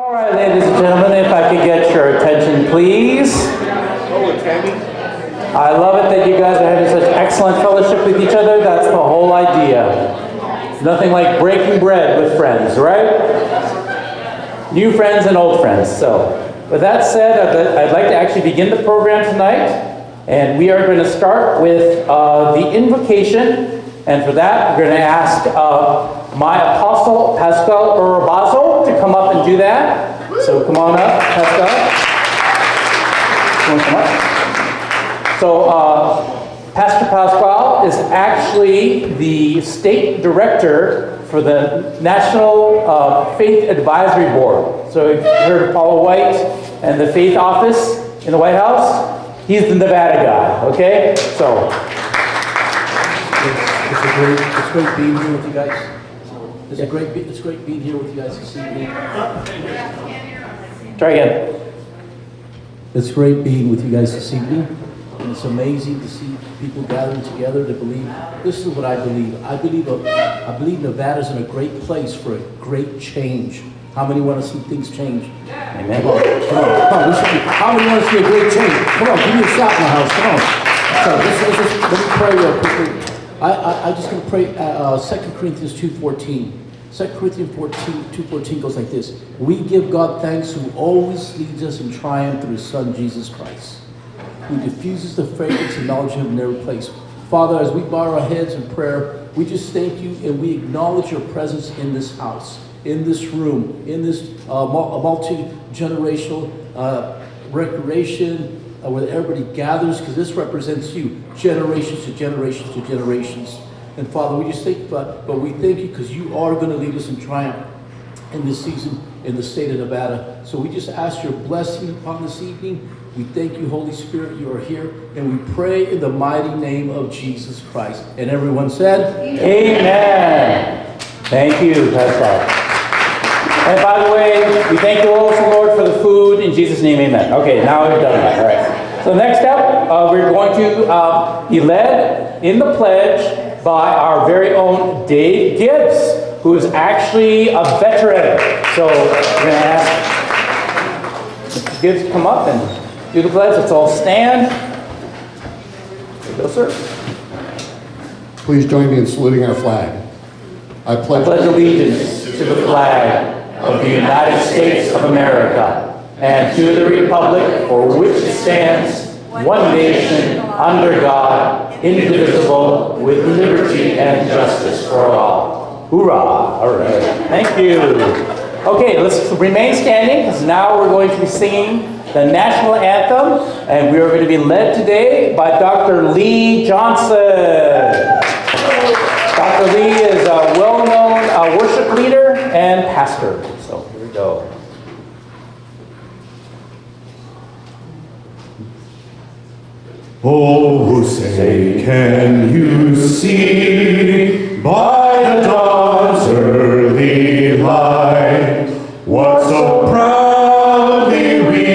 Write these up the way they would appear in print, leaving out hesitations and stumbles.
All right, ladies and gentlemen, if I could get your attention, please. I love it that you guys are having such excellent fellowship with each other. That's the whole idea. Nothing like breaking bread with friends, right? New friends and old friends. So, with that said, I'd like to actually begin the program tonight. And we are going to start with the invocation. And for that, we're going to ask my apostle, Pascal Urabazo, to come up and do that. So come on up, Pascal. You want to come up? So Pastor Pascal is actually the state director for the National Faith Advisory Board. So you've heard of Paula White and the Faith Office in the White House? He's the Nevada guy, okay? So. It's great being here with you guys. It's great being here with you guys this evening. Try again. It's great being with you guys this evening. And it's amazing to see people gathering together to believe. This is what I believe. I believe Nevada's in a great place for a great change. How many want to see things change? Amen. Come on. How many want to see a great change? Come on, give me a shout in the house. Come on. So let me pray real quickly. I just going to pray 2 Corinthians 2:14. 2 Corinthians 2:14 goes like this. We give God thanks who always leads us in triumph through his Son, Jesus Christ, who diffuses the fragrance and knowledge of him in every place. Father, as we bow our heads in prayer, we just thank you and we acknowledge your presence in this house, in this room, in this multi-generational recreation, where everybody gathers, because this represents you, generations to generations to generations. And Father, we just think, but we thank you because you are going to lead us in triumph in this season in the state of Nevada. So we just ask your blessing upon this evening. We thank you, Holy Spirit, you are here, and we pray in the mighty name of Jesus Christ. And everyone said, Amen. Thank you, Pastor. And by the way, we thank you also, Lord, for the food. In Jesus' name, amen. Okay, now we've done that. All right. So next up, we're going to be led in the pledge by our very own Dave Gibbs, who is actually a veteran. So we're going to ask Mr. Gibbs to come up and do the pledge. Let's all stand. There you go, sir. Please join me in saluting our flag. I pledge allegiance to the flag of the United States of America and to the republic for which it stands, one nation, under God, indivisible, with liberty and justice for all. Hoorah! All right. Thank you. Okay, let's remain standing because now we're going to be singing the national anthem, and we are going to be led today by Dr. Lee Johnson. Dr. Lee is a well-known worship leader and pastor. So here we go. Oh, say, can you see by the dawn's early light what so proudly we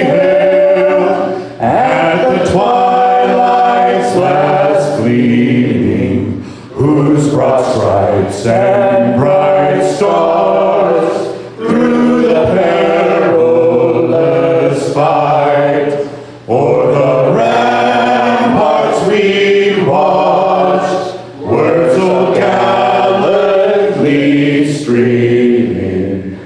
hailed at the twilight's last gleaming, whose broad stripes and bright stars through the perilous fight o'er the ramparts we watched were so gallantly streaming,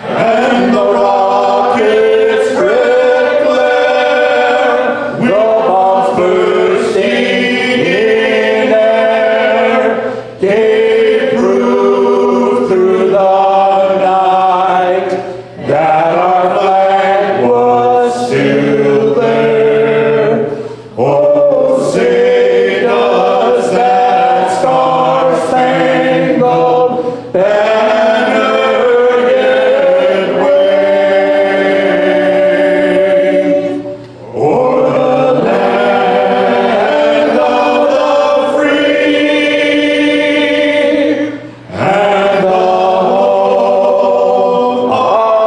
and the rockets' red glare, the bombs bursting in air, gave proof through the night that our flag was still there. Oh, say does that star-spangled banner yet wave o'er the land of the free and the home of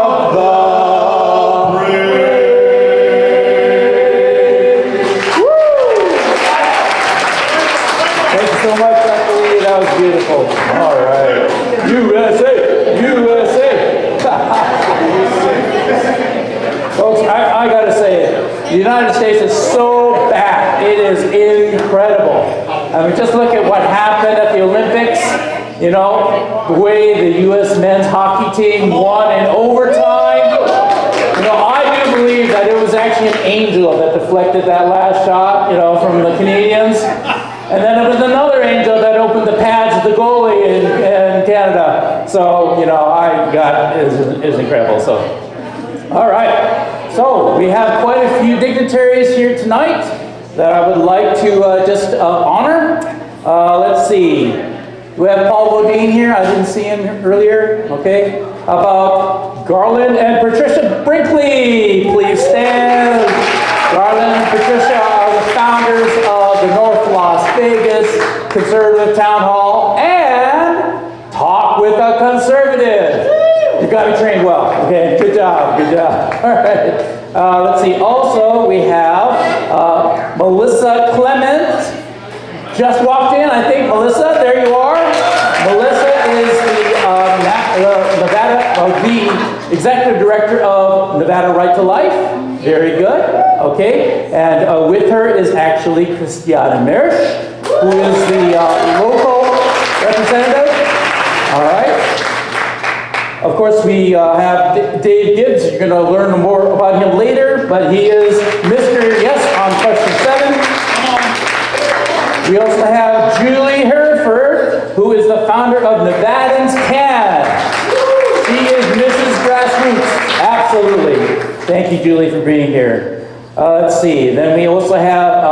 The United States is so bad. It is incredible. I mean, just look at what happened at the Olympics. You know, the way the U.S. men's hockey team won in overtime. You know, I do believe that it was actually an angel that deflected that last shot, you know, from the Canadians. And then it was another angel that opened the pads of the goalie in Canada. So, you know, it was incredible. So, all right. So, we have quite a few dignitaries here tonight that I would like to just honor. Let's see. We have Paul Bodine here. I didn't see him earlier. Okay. How about Garland and Patricia Brinkley? Please stand. Garland and Patricia are the founders of the North Las Vegas Conservative Town Hall and Talk with a Conservative. You got me trained well. Okay. Good job. Good job. All right. Let's see. Also, we have Melissa Clement. Just walked in, I think. Melissa, there you are. Melissa is the executive director of Nevada Right to Life. Very good. Okay. And with her is actually Christiana Mersch, who is the local representative. All right. Of course, we have Dave Gibbs. You're going to learn more about him later, but he is Mr. Yes on question 7. We also have Julie Hereford, who is the founder of Nevadans Can. She is Mrs. Grassroots. Absolutely. Thank you, Julie, for being here. Let's see. Then we also have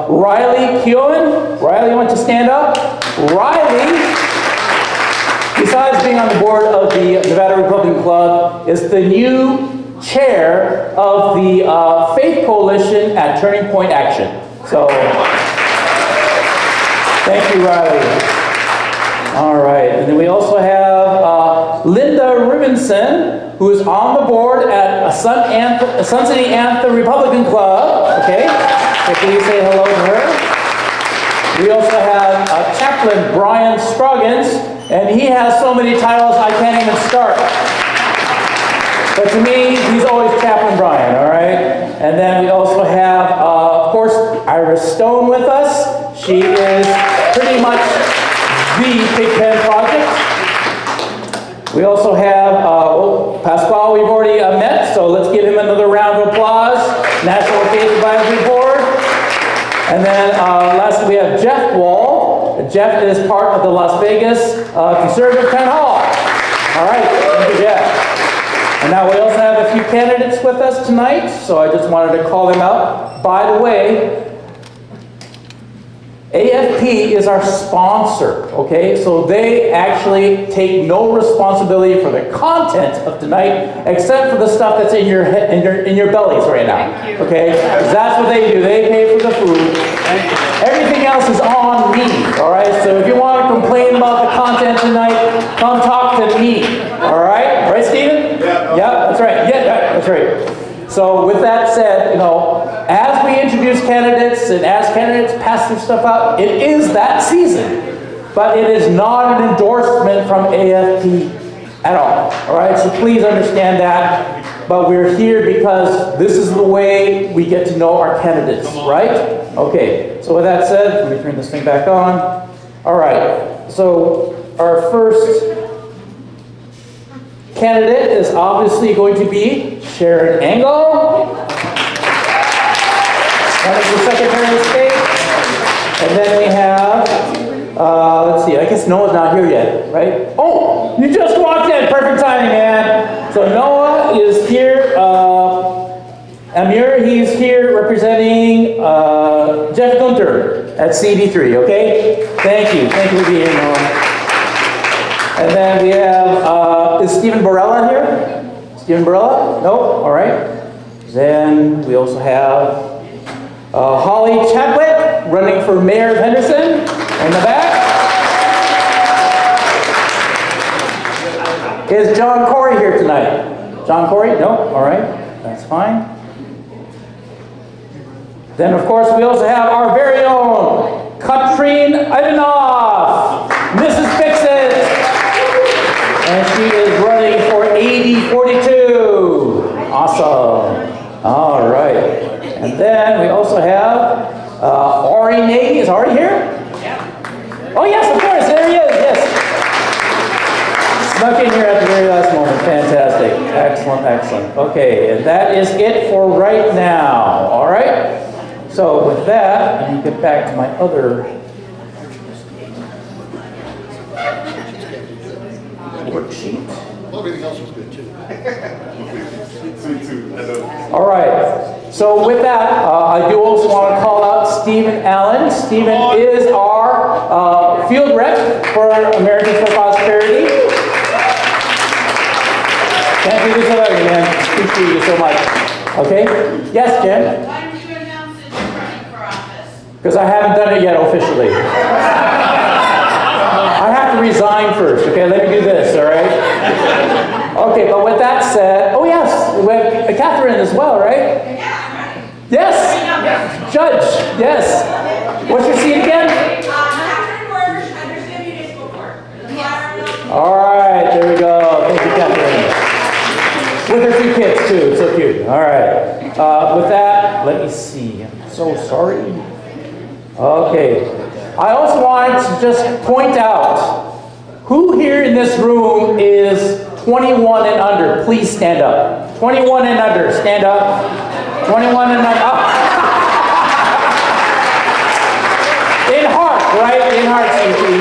Riley Keown. Riley, you want to stand up? Riley, besides being on the board of the Nevada Republican Club, is the new chair of the Faith Coalition at Turning Point Action. So, thank you, Riley. All right, and then we also have Linda Ribbinson, who is on the board at Sun City Anthem Republican Club. Okay, so please say hello to her. We also have Chaplain Brian Scroggins, and he has so many titles I can't even start. But to me, he's always Chaplain Brian, all right? And then we also have, of course, Iris Stone with us. She is pretty much the Big Pen Project. We also have Pasquale, we've already met, so let's give him another round of applause. National Faith Advisory Board. And then lastly, we have Jeff Wall. Jeff is part of the Las Vegas Conservative Town Hall. All right, thank you, Jeff. And now we also have a few candidates with us tonight, so I just wanted to call them out. By the way, AFP is our sponsor, okay? So they actually take no responsibility for the content of tonight, except for the stuff that's in your head, in your bellies right now. Thank you. Okay? That's what they do. They pay for the food. Everything else is on me, all right? So if you want to complain about the content tonight, come talk to me, all right? Right, Stephen? Yeah. Yeah, that's right. Yeah, that's right. So with that said, you know, as we introduce candidates and as candidates pass their stuff out, it is that season. But it is not an endorsement from AFP at all right? So please understand that. But we're here because this is the way we get to know our candidates, right? Okay, so with that said, let me turn this thing back on. All right, so our first candidate is obviously going to be Sharron Engel, running for Secretary of State. And then we have, let's see, I guess Noah's not here yet, right? Oh, you just walked in, perfect timing, man. So Noah is here, Amir, he's here representing Jeff Gunter at CD3, okay? Thank you for being here, Noah. And then we have, is Stephen Borrella here? Stephen Borrella? No? All right. Then we also have Holly Chadwick running for Mayor of Henderson in the back. Is John Corey here tonight? John Corey? No? All right. That's fine. Then, of course, we also have our very own Katrine Ivanov, Mrs. Fix-It. And she is running for 8042. Awesome. All right. And And then we also have Ari Nagy. Is Ari here? Oh yes, of course, there he is, yes. Snuck in here at the very last moment, fantastic. Excellent, excellent. Okay, and that is it for right now, all right? So with that, let me get back to my other worksheet. Everything else was good too. All right. So with that, I do also want to call out Stephen Allen. Stephen is our field rep for Americans for Prosperity. Can't do this without you, man. Appreciate you so much. Okay? Yes, Jen? Why did you announce that you're running for office? Because I haven't done it yet officially. I have to resign first. Okay, let me do this, all right? Okay, but with that said, oh yes, we have Catherine as well, right? Yes. Judge, yes. What's your seat again? Catherine Worsh, Henderson Municipal Court. All right, there we go. Thank you, Catherine. With her 2 kids too, so cute. All right. With that, let me see. I'm so sorry. Okay. I also wanted to just point out, who here in this room is 21 and under? Please stand up. 21 and under, stand up. 21 and under. Oh. In heart, right? In heart, Susie.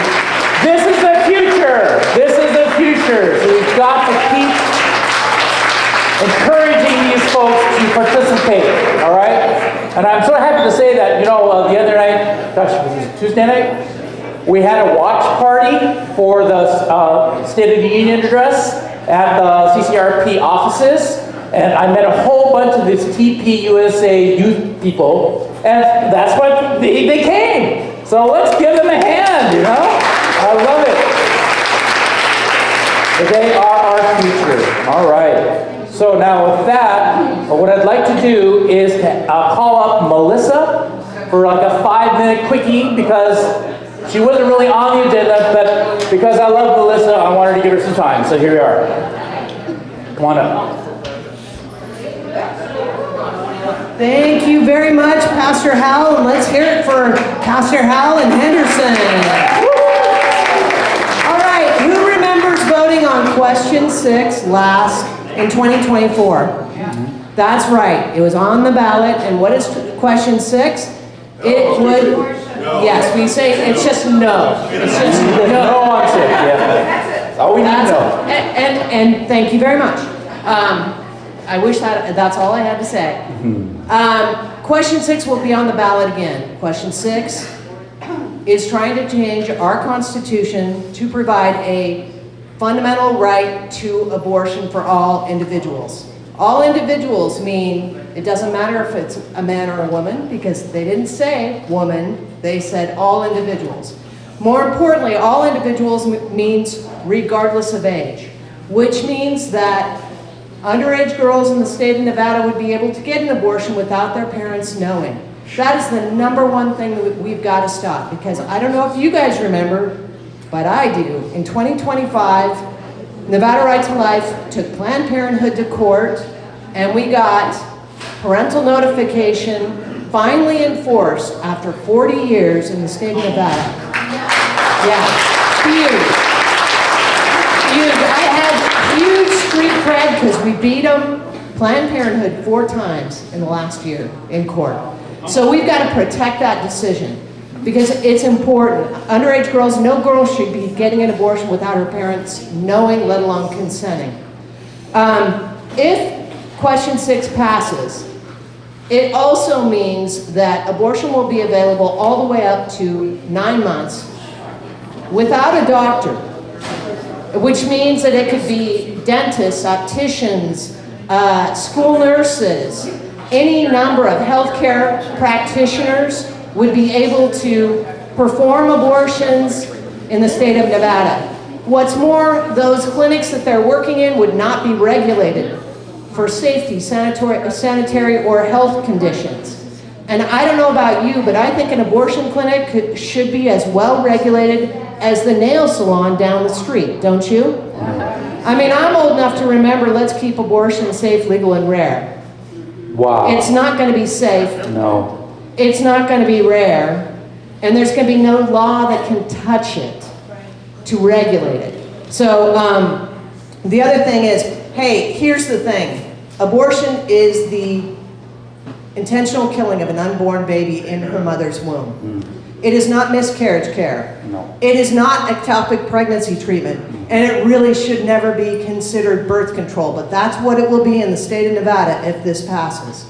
This is the future. This is the future. So we've got to keep encouraging these folks to participate, all right? And I'm so happy to say that, the other night, gosh, was it Tuesday night? We had a watch party for the State of the Union address at the CCRP offices. And I met a whole bunch of these TPUSA youth people, and that's what they came. So let's give them a hand, I love it. They are our future. All right. So now with that, what I'd like to do is to call up Melissa for like a 5-minute quickie, because she wasn't really on the agenda, but because I love Melissa, I wanted to give her some time. So here we are. Come on up. Thank you very much, Pastor Hal, and let's hear it for Pastor Hal and Henderson. All right, who remembers voting on question 6 last in 2024? That's right, it was on the ballot, and what is question 6? It would, yes, we say it's just no. It's just no. No on 6, yeah. That's all we need to know. And thank you very much. I wish that's all I had to say. Question 6 will be on the ballot again. Question 6 is trying to change our Constitution to provide a fundamental right to abortion for all individuals. All individuals mean it doesn't matter if it's a man or a woman, because they didn't say woman, they said all individuals. More importantly, all individuals means regardless of age, which means that underage girls in the state of Nevada would be able to get an abortion without their parents knowing. That is the #1 thing that we've got to stop, because I don't know if you guys remember, but I do. In 2025, Nevada Right to Life took Planned Parenthood to court, and we got parental notification finally enforced after 40 years in the state of Nevada. Yeah, huge. I had huge street cred because we beat them, Planned Parenthood, 4 times in the last year in court. So we've got to protect that decision, because it's important. Underage girls, no girl should be getting an abortion without her parents knowing, let alone consenting. If question 6 passes, it also means that abortion will be available all the way up to 9 months without a doctor, which means that it could be dentists, opticians, school nurses, any number of healthcare practitioners would be able to perform abortions in the state of Nevada. What's more, those clinics that they're working in would not be regulated for safety, sanitary or health conditions. And I don't know about you, but I think an abortion clinic should be as well regulated as the nail salon down the street, don't you? I mean, I'm old enough to remember, let's keep abortion safe, legal, and rare. Wow. It's not going to be safe. No. It's not going to be rare. And there's going to be no law that can touch it to regulate it. So the other thing is, hey, here's the thing. Abortion is the intentional killing of an unborn baby in her mother's womb. It is not miscarriage care. No. It is not ectopic pregnancy treatment. And it really should never be considered birth control. But that's what it will be in the state of Nevada if this passes.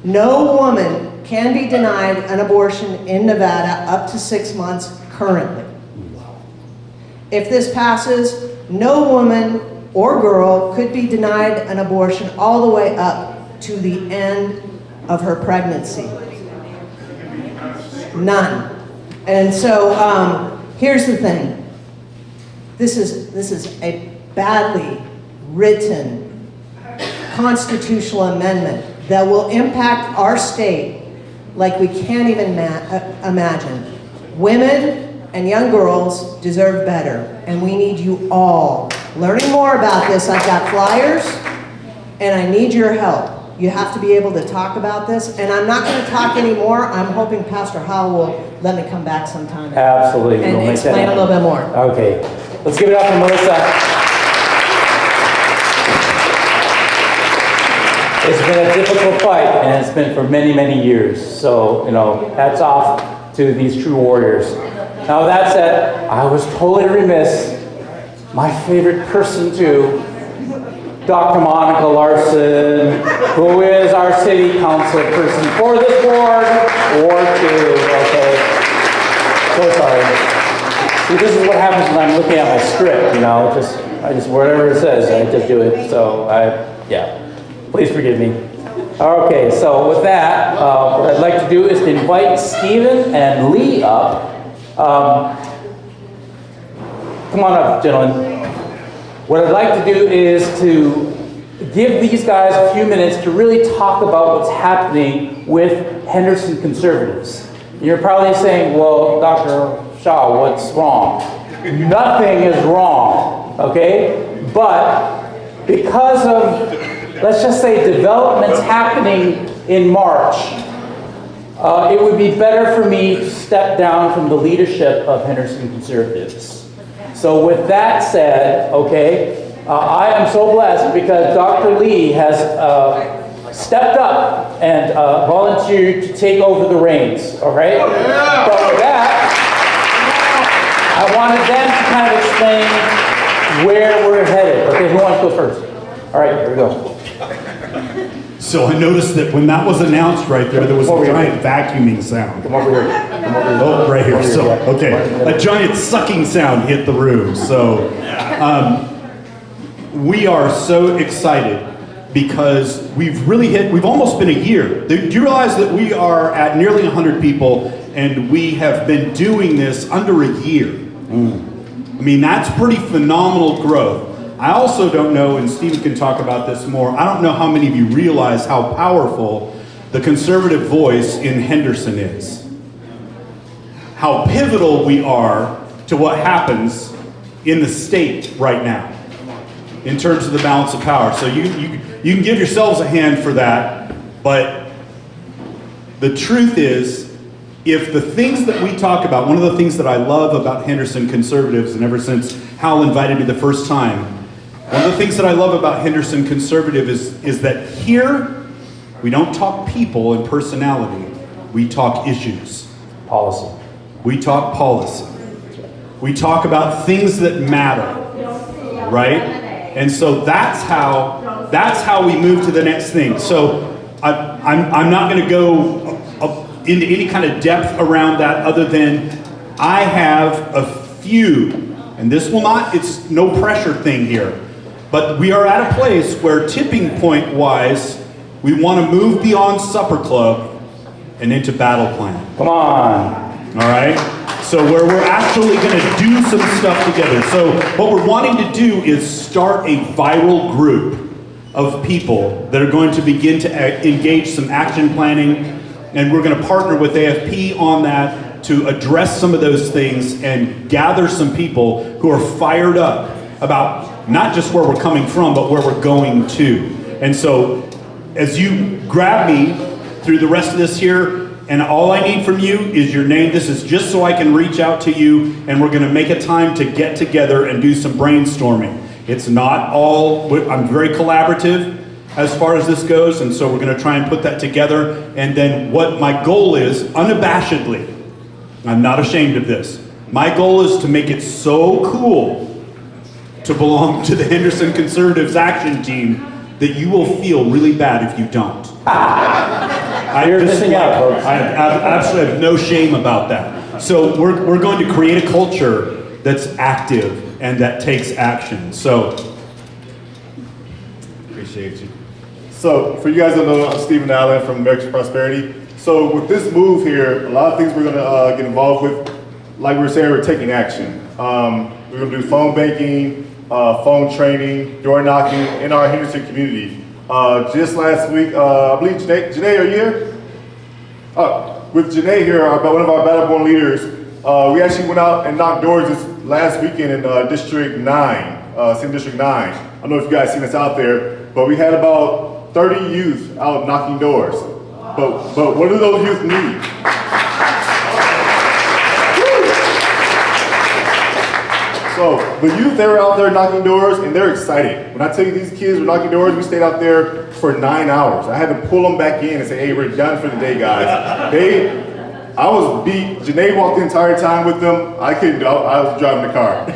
No woman can be denied an abortion in Nevada up to 6 months currently. If this passes, no woman or girl could be denied an abortion all the way up to the end of her pregnancy. None. And so here's the thing. This is a badly written constitutional amendment that will impact our state like we can't even imagine. Women and young girls deserve better, and we need you all learning more about this. I've got flyers, and I need your help. You have to be able to talk about this, and I'm not going to talk anymore. I'm hoping Pastor Howell will let me come back sometime Absolutely. and We'll make that explain a little bit more. Okay. Let's give it up for Melissa. It's been a difficult fight, and it's been for many, many years. So, hats off to these true warriors. Now, that said, I was totally remiss. My favorite person, too, Dr. Monica Larson, who is our city council person for this ward, Ward 2, okay? So sorry. See, this is what happens when I'm looking at my script, I just, whatever it says, I just do it. So, yeah. Please forgive me. Okay, so with that, what I'd like to do is to invite Stephen and Lee up. Come on up, gentlemen. What I'd like to do is to give these guys a few minutes to really talk about what's happening with Henderson Conservatives. You're probably saying, well, Dr. Shaw, what's wrong? Nothing is wrong, okay? But because of, let's just say, developments happening in March, it would be better for me to step down from the leadership of Henderson Conservatives. So with that said, okay, I am so blessed because Dr. Lee has stepped up and volunteered to take over the reins, all right? But with that, I wanted them to kind of explain where we're headed. Okay, who wants to go first? All right, here we go. So I noticed that when that was announced right there was a giant vacuuming sound. Come over here. Come over here. Oh, right here. So, yeah. okay, a giant sucking sound hit the room. So we are so excited because we've almost been a year. Do you realize that we are at nearly 100 people and we have been doing this under a year? I mean, that's pretty phenomenal growth. I also don't know, and Stephen can talk about this more, I don't know how many of you realize how powerful the conservative voice in Henderson is. How pivotal we are to what happens in the state right now in terms of the balance of power. So you can give yourselves a hand for that, but the truth is, if the things that we talk about, one of the things that I love about Henderson Conservatives, and ever since Hal invited me the first time, one of the things that I love about Henderson Conservative is that here, we don't talk people and personality, we talk issues. Policy. We talk policy. We talk about things that matter, right? And so that's how we move to the next thing. So I'm not going to go into any kind of depth around that other than I have a few, and it's no pressure thing here, but we are at a place where tipping point wise, we want to move beyond supper club and into battle plan. Come on. All right? So where we're actually going to do some stuff together. So what we're wanting to do is start a viral group of people that are going to begin to engage some action planning, and we're going to partner with AFP on that to address some of those things and gather some people who are fired up about not just where we're coming from, but where we're going to. And so as you grab me through the rest of this here, and all I need from you is your name. This is just so I can reach out to you, and we're gonna make a time to get together and do some brainstorming. It's not all, I'm very collaborative as far as this goes, and so we're gonna try and put that together. And then what my goal is, unabashedly, I'm not ashamed of this, my goal is to make it so cool to belong to the Henderson Conservatives action team that you will feel really bad if you don't. You're missing out, folks. I absolutely have no shame about that. So we're going to create a culture that's active and that takes action. So, appreciate you. So, for you guys that know, I'm Stephen Allen from American Prosperity. So, with this move here, a lot of things we're going to get involved with. Like we were saying, we're taking action. We're going to do phone banking, phone training, door knocking in our Henderson community. Just last week, I believe Janae, are you here? With Janae here, one of our Battleborn leaders, we actually went out and knocked doors this last weekend in District 9, City District 9. I don't know if you guys seen us out there, but we had about 30 youth out knocking doors. But what do those youth need? So the youth, they were out there knocking doors and they're excited. When I tell you these kids were knocking doors, we stayed out there for 9 hours. I had to pull them back in and say, hey, we're done for the day, guys. I was beat. Janae walked the entire time with them. I couldn't do it. I was driving the car.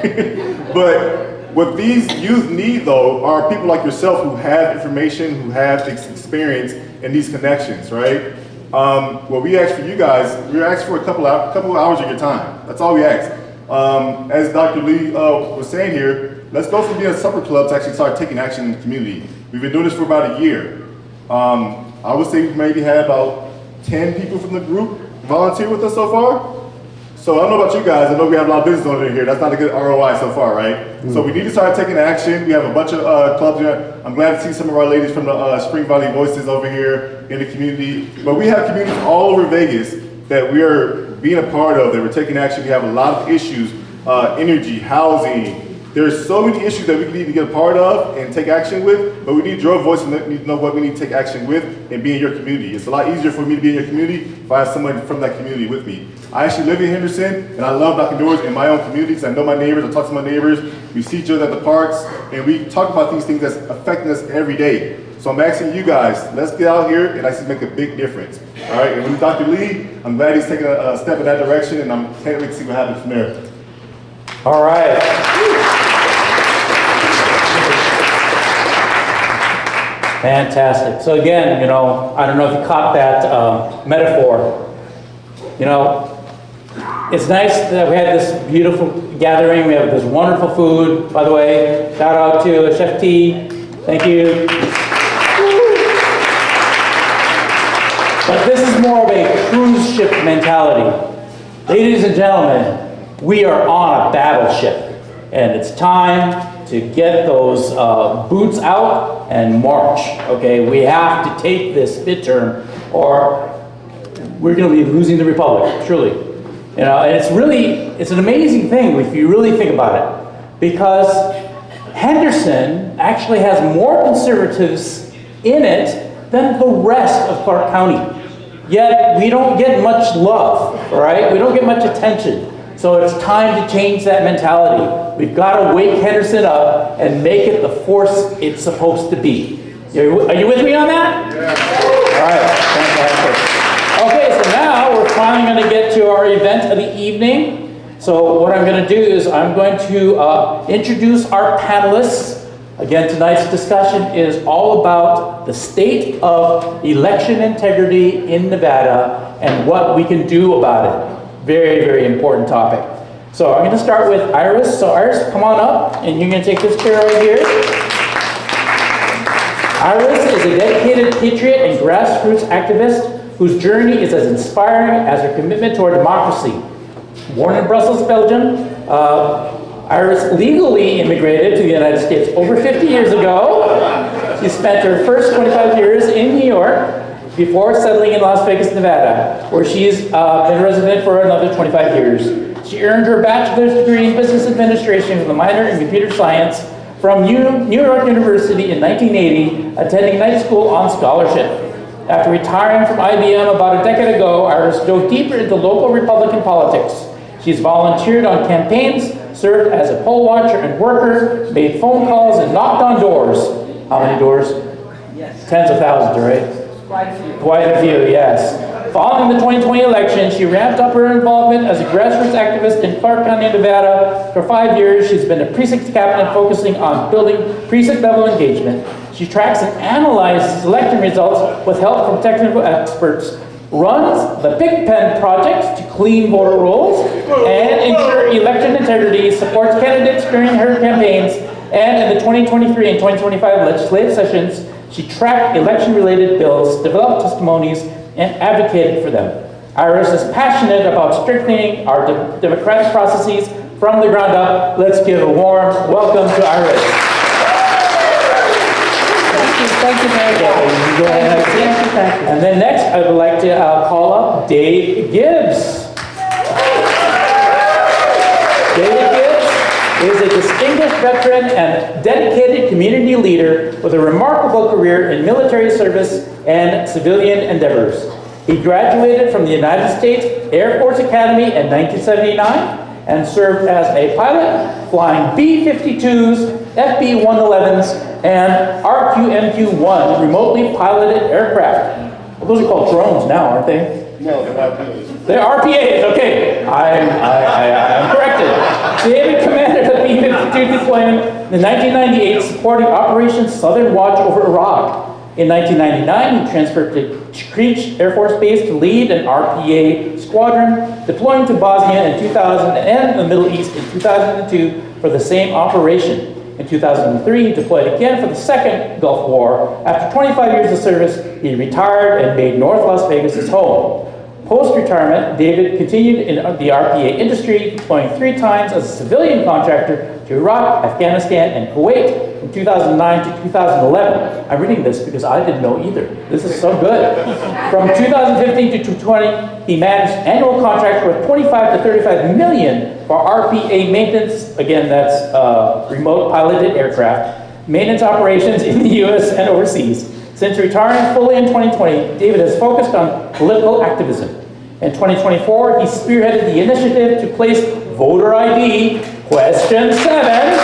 But what these youth need, though, are people like yourself who have information, who have experience in these connections, right? What we asked for you guys, we asked for a couple of hours of your time. That's all we asked. As Dr. Lee was saying here, let's go from being a supper club to actually start taking action in the community. We've been doing this for about a year. I would say we've maybe had about 10 people from the group volunteer with us so far. So I don't know about you guys, I know we have a lot of business owners here. That's not a good ROI so far, right? So we need to start taking action. We have a bunch of clubs here. I'm glad to see some of our ladies from the Spring Valley Voices over here in the community. But we have communities all over Vegas that we are being a part of, that we're taking action. We have a lot of issues, energy, housing. There's so many issues that we need to get a part of and take action with, but we need your voice and need to know what we need to take action with and be in your community. It's a lot easier for me to be in your community if I have someone from that community with me. I actually live in Henderson, and I love knocking doors in my own communities. I know my neighbors, I talk to my neighbors, we see each other at the parks, and we talk about these things that's affecting us every day. So I'm asking you guys, let's get out here and actually make a big difference. All right, and with Dr. Lee, I'm glad he's taking a step in that direction, and I can't wait to see what happens from there. All right. Fantastic. So again, I don't know if you caught that metaphor. It's nice that we had this beautiful gathering. We have this wonderful food. By the way, shout out to Chef T. Thank you. But this is more of a cruise ship mentality. Ladies and gentlemen, we are on a battleship, and it's time to get those boots out and march. Okay, we have to take this midterm, or we're going to be losing the republic, truly. And it's an amazing thing if you really think about it, because Henderson actually has more conservatives in it than the rest of Clark County. Yet we don't get much love, all right? We don't get much attention. So it's time to change that mentality. We've got to wake Henderson up and make it the force it's supposed to be. Are you with me on that? Yeah. All right, fantastic. Okay, so now we're finally going to get to our event of the evening. So what I'm going to do is I'm going to introduce our panelists. Again, tonight's discussion is all about the state of election integrity in Nevada and what we can do about it. Very, very important topic. So I'm going to start with Iris. So Iris, come on up, and you're going to take this chair right here. Iris is a dedicated patriot and grassroots activist whose journey is as inspiring as her commitment to our democracy. Born in Brussels, Belgium, Iris legally immigrated to the United States over 50 years ago. She spent her first 25 years in New York before settling in Las Vegas, Nevada, where she's been a resident for another 25 years. She earned her bachelor's degree in business administration with a minor in computer science from New York University in 1980, attending night school on scholarship. After retiring from IBM about a decade ago, Iris dove deeper into local Republican politics. She's volunteered on campaigns, served as a poll watcher and worker, made phone calls, and knocked on doors. How many doors? Yes. Tens of thousands, right? Quite a few. Quite a few, yes. Following the 2020 election, she ramped up her involvement as a grassroots activist in Clark County, Nevada. For 5 years, she's been a precinct captain focusing on building precinct-level engagement. She tracks and analyzes election results with help from technical experts, runs the Big Pen Project to clean voter rolls and ensure election integrity, supports candidates during her campaigns, and in the 2023 and 2025 legislative sessions, she tracked election-related bills, developed testimonies, and advocated for them. Iris is passionate about strengthening our democratic processes from the ground up. Let's give a warm welcome to Iris. Thank you very much. Go ahead. And then next, I would like to call up Dave Gibbs. David Gibbs is a distinguished veteran and dedicated community leader with a remarkable career in military service and civilian endeavors. He graduated from the United States Air Force Academy in 1979 and served as a pilot, flying B-52s, FB-111s, and RQMQ-1 remotely piloted aircraft. Well, those are called drones now, aren't they? No, they're RPAs. They're RPAs, okay. I'm corrected. David commanded a B-52 deployment in 1998, supporting Operation Southern Watch over Iraq. In 1999, he transferred to Creech Air Force Base to lead an RPA squadron, deploying to Bosnia in 2000 and the Middle East in 2002 for the same operation. In 2003, he deployed again for the second Gulf War. After 25 years of service, he retired and made North Las Vegas his home. Post-retirement, David continued in the RPA industry, deploying 3 times as a civilian contractor to Iraq, Afghanistan, and Kuwait from 2009 to 2011. I'm reading this because I didn't know either. This is so good. From 2015 to 2020, he managed annual contracts worth 25 to 35 million for RPA maintenance. Again, that's remote piloted aircraft. Maintenance operations in the U.S. and overseas. Since retiring fully in 2020, David has focused on political activism. In 2024, he spearheaded the initiative to place voter ID, question 7,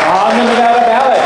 on the Nevada ballot.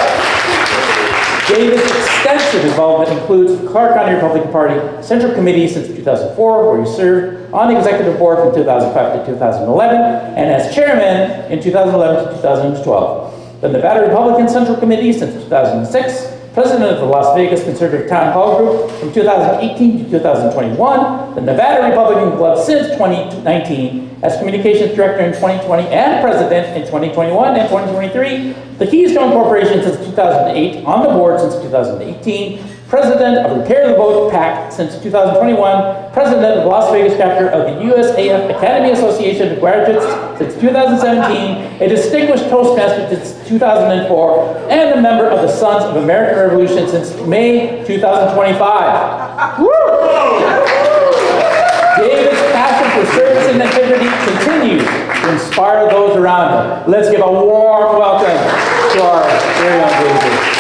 David's extensive involvement includes the Clark County Republican Party Central Committee since 2004, where he served on the executive board from 2005 to 2011, and as chairman in 2011 to 2012. The Nevada Republican Central Committee since 2006, president of the Las Vegas Conservative Town Hall Group from 2018 to 2021, the Nevada Republican Club since 2019, as communications director in 2020 and president in 2021 and 2023, the Keystone Corporation since 2008, on the board since 2018, president of Repair the Vote PAC since 2021, president of the Las Vegas chapter of the USAF Academy Association of Graduates since 2017, a distinguished Toastmaster since 2004, and a member of the Sons of American Revolution since May 2025. Woo! David's passion for service and integrity continues to inspire those around him. Let's give a warm welcome to our very own David.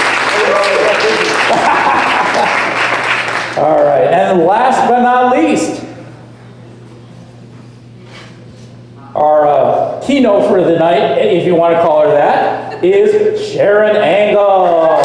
All right, and last but not least, our keynote for the night, if you want to call her that, is Sharron Angle.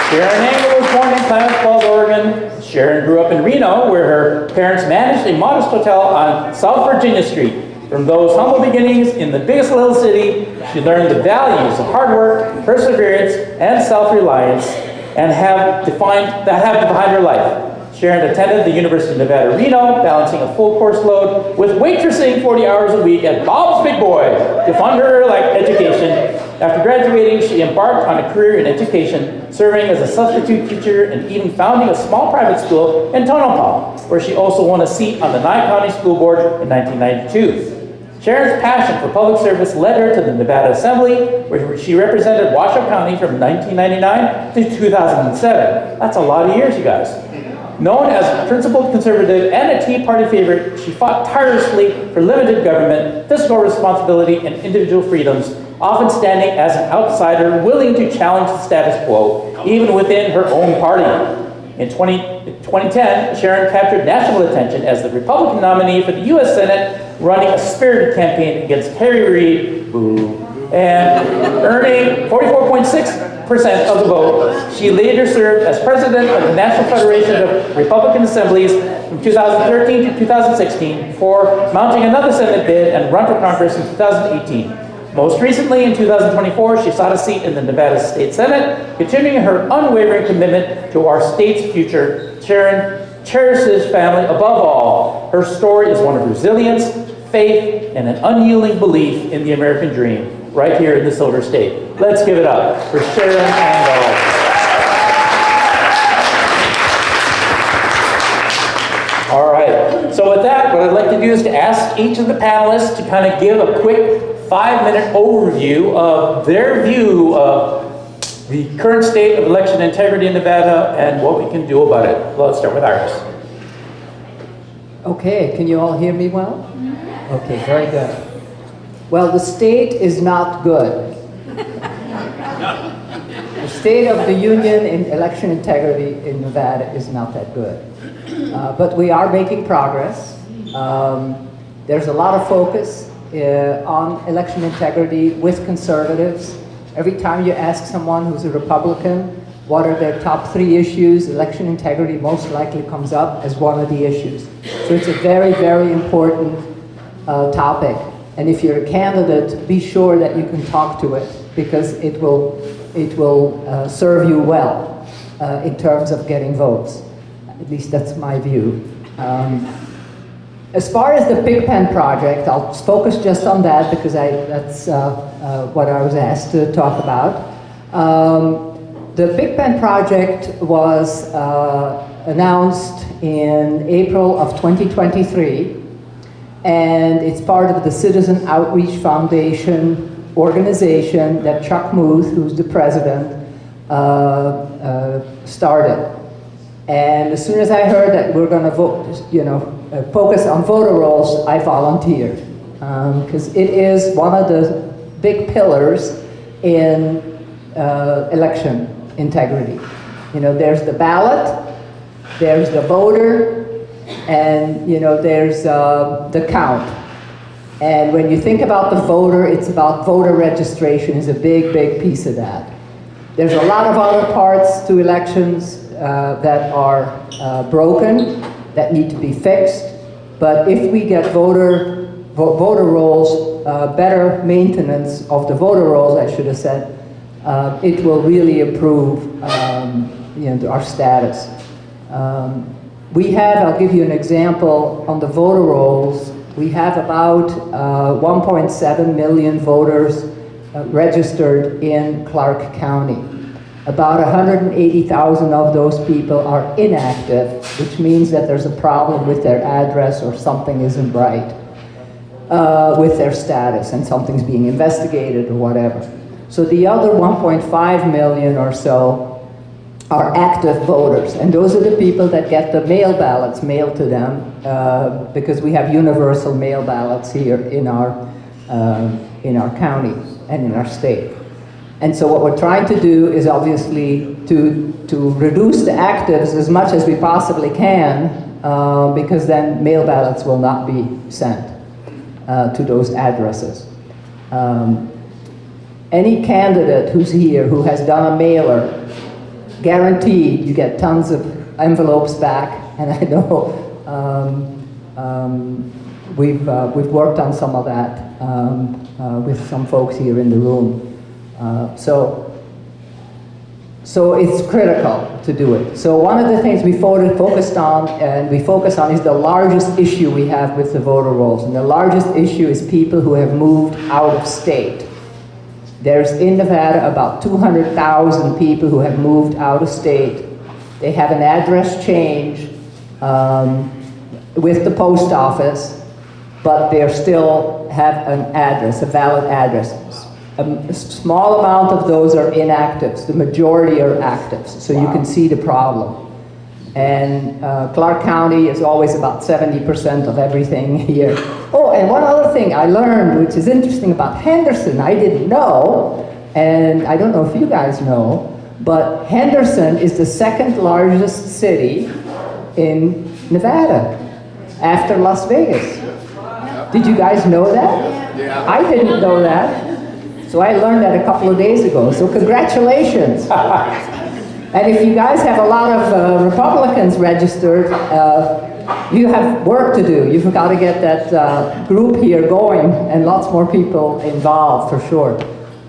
Sharron Angle was born in Klamath Falls, Oregon. Sharron grew up in Reno, where her parents managed a modest hotel on South Virginia Street. From those humble beginnings in the biggest little city, she learned the values of hard work, perseverance, and self-reliance, and have defined her life. Sharron attended the University of Nevada, Reno, balancing a full course load with waitressing 40 hours a week at Bob's Big Boy to fund her education. After graduating, she embarked on a career in education, serving as a substitute teacher and even founding a small private school in Tonopah, where she also won a seat on the Nye County School Board in 1992. Sharron's passion for public service led her to the Nevada Assembly, where she represented Washoe County from 1999 to 2007. That's a lot of years, you guys. Known as a principled conservative and a Tea Party favorite, she fought tirelessly for limited government, fiscal responsibility, and individual freedoms, often standing as an outsider willing to challenge the status quo, even within her own party. In 2010, Sharron captured national attention as the Republican nominee for the U.S. Senate, running a spirited campaign against Harry Reid, boo, and earning 44.6% of the vote. She later served as president of the National Federation of Republican Assemblies from 2013 to 2016 before mounting another Senate bid and run for Congress in 2018. Most recently, in 2024, she sought a seat in the Nevada State Senate, continuing her unwavering commitment to our state's future. Sharron cherishes family above all. Her story is one of resilience, faith, and an unyielding belief in the American dream, right here in the Silver State. Let's give it up for Sharron and all right, so with that, what I'd like to do is to ask each of the panelists to kind of give a quick 5-minute overview of their view of the current state of election integrity in Nevada and what we can do about it. Let's start with Iris. Okay, can you all hear me well? Okay, very good. Well, the state is not good. The state of the union in election integrity in Nevada is not that good. But we are making progress. There's a lot of focus on election integrity with conservatives. Every time you ask someone who's a Republican what are their top 3 issues, election integrity most likely comes up as one of the issues. So it's a very, very important topic. And if you're a candidate, be sure that you can talk to it, because it will serve you well in terms of getting votes. At least that's my view. As far as the Big Pen project, I'll focus just on that because that's what I was asked to talk about. The Big Pen project was announced in April of 2023, and it's part of the Citizen Outreach Foundation organization that Chuck Muth, who's the president, started. And as soon as I heard that we're going to focus on voter rolls, I volunteered, because it is one of the big pillars in election integrity. There's the ballot, there's the voter, and there's the count. And when you think about the voter, it's about voter registration is a big, big piece of that. There's a lot of other parts to elections that are broken, that need to be fixed. But if we get voter rolls, better maintenance of the voter rolls, I should have said, it will really improve our status. I'll give you an example on the voter rolls. We have about 1.7 million voters registered in Clark County. About 180,000 of those people are inactive, which means that there's a problem with their address or something isn't right with their status and something's being investigated or whatever. So the other 1.5 million or so are active voters, and those are the people that get the mail ballots mailed to them because we have universal mail ballots here in our county and in our state. And so what we're trying to do is obviously to reduce the actives as much as we possibly can, because then mail ballots will not be sent to those addresses. Any candidate who's here who has done a mailer, guaranteed you get tons of envelopes back. And I know we've worked on some of that with some folks here in the room. So it's critical to do it. So one of the things we focus on is the largest issue we have with the voter rolls. And the largest issue is people who have moved out of state. There's in Nevada about 200,000 people who have moved out of state. They have an address change with the post office, but they still have an address, a valid address. A small amount of those are inactives. The majority are actives, so you can see the problem. And Clark County is always about 70% of everything here. Oh, and one other thing I learned, which is interesting about Henderson, I didn't know, and I don't know if you guys know, but Henderson is the second largest city in Nevada after Las Vegas. Did you guys know that? Yeah. I didn't know that. So I learned that a couple of days ago. So congratulations. And if you guys have a lot of Republicans registered, you have work to do. You've got to get that group here going and lots more people involved for sure.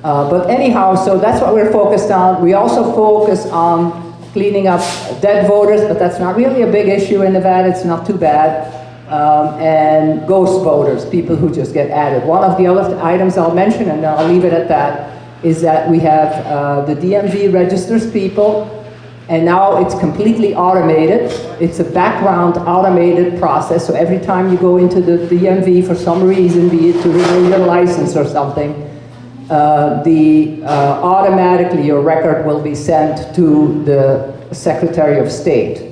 But anyhow, so that's what we're focused on. We also focus on cleaning up dead voters, but that's not really a big issue in Nevada. It's not too bad. And ghost voters, people who just get added. One of the other items I'll mention, and I'll leave it at that, is that we have the DMV registers people, and now it's completely automated. It's a background automated process, so every time you go into the DMV for some reason, be it to renew your license or something, automatically your record will be sent to the Secretary of State.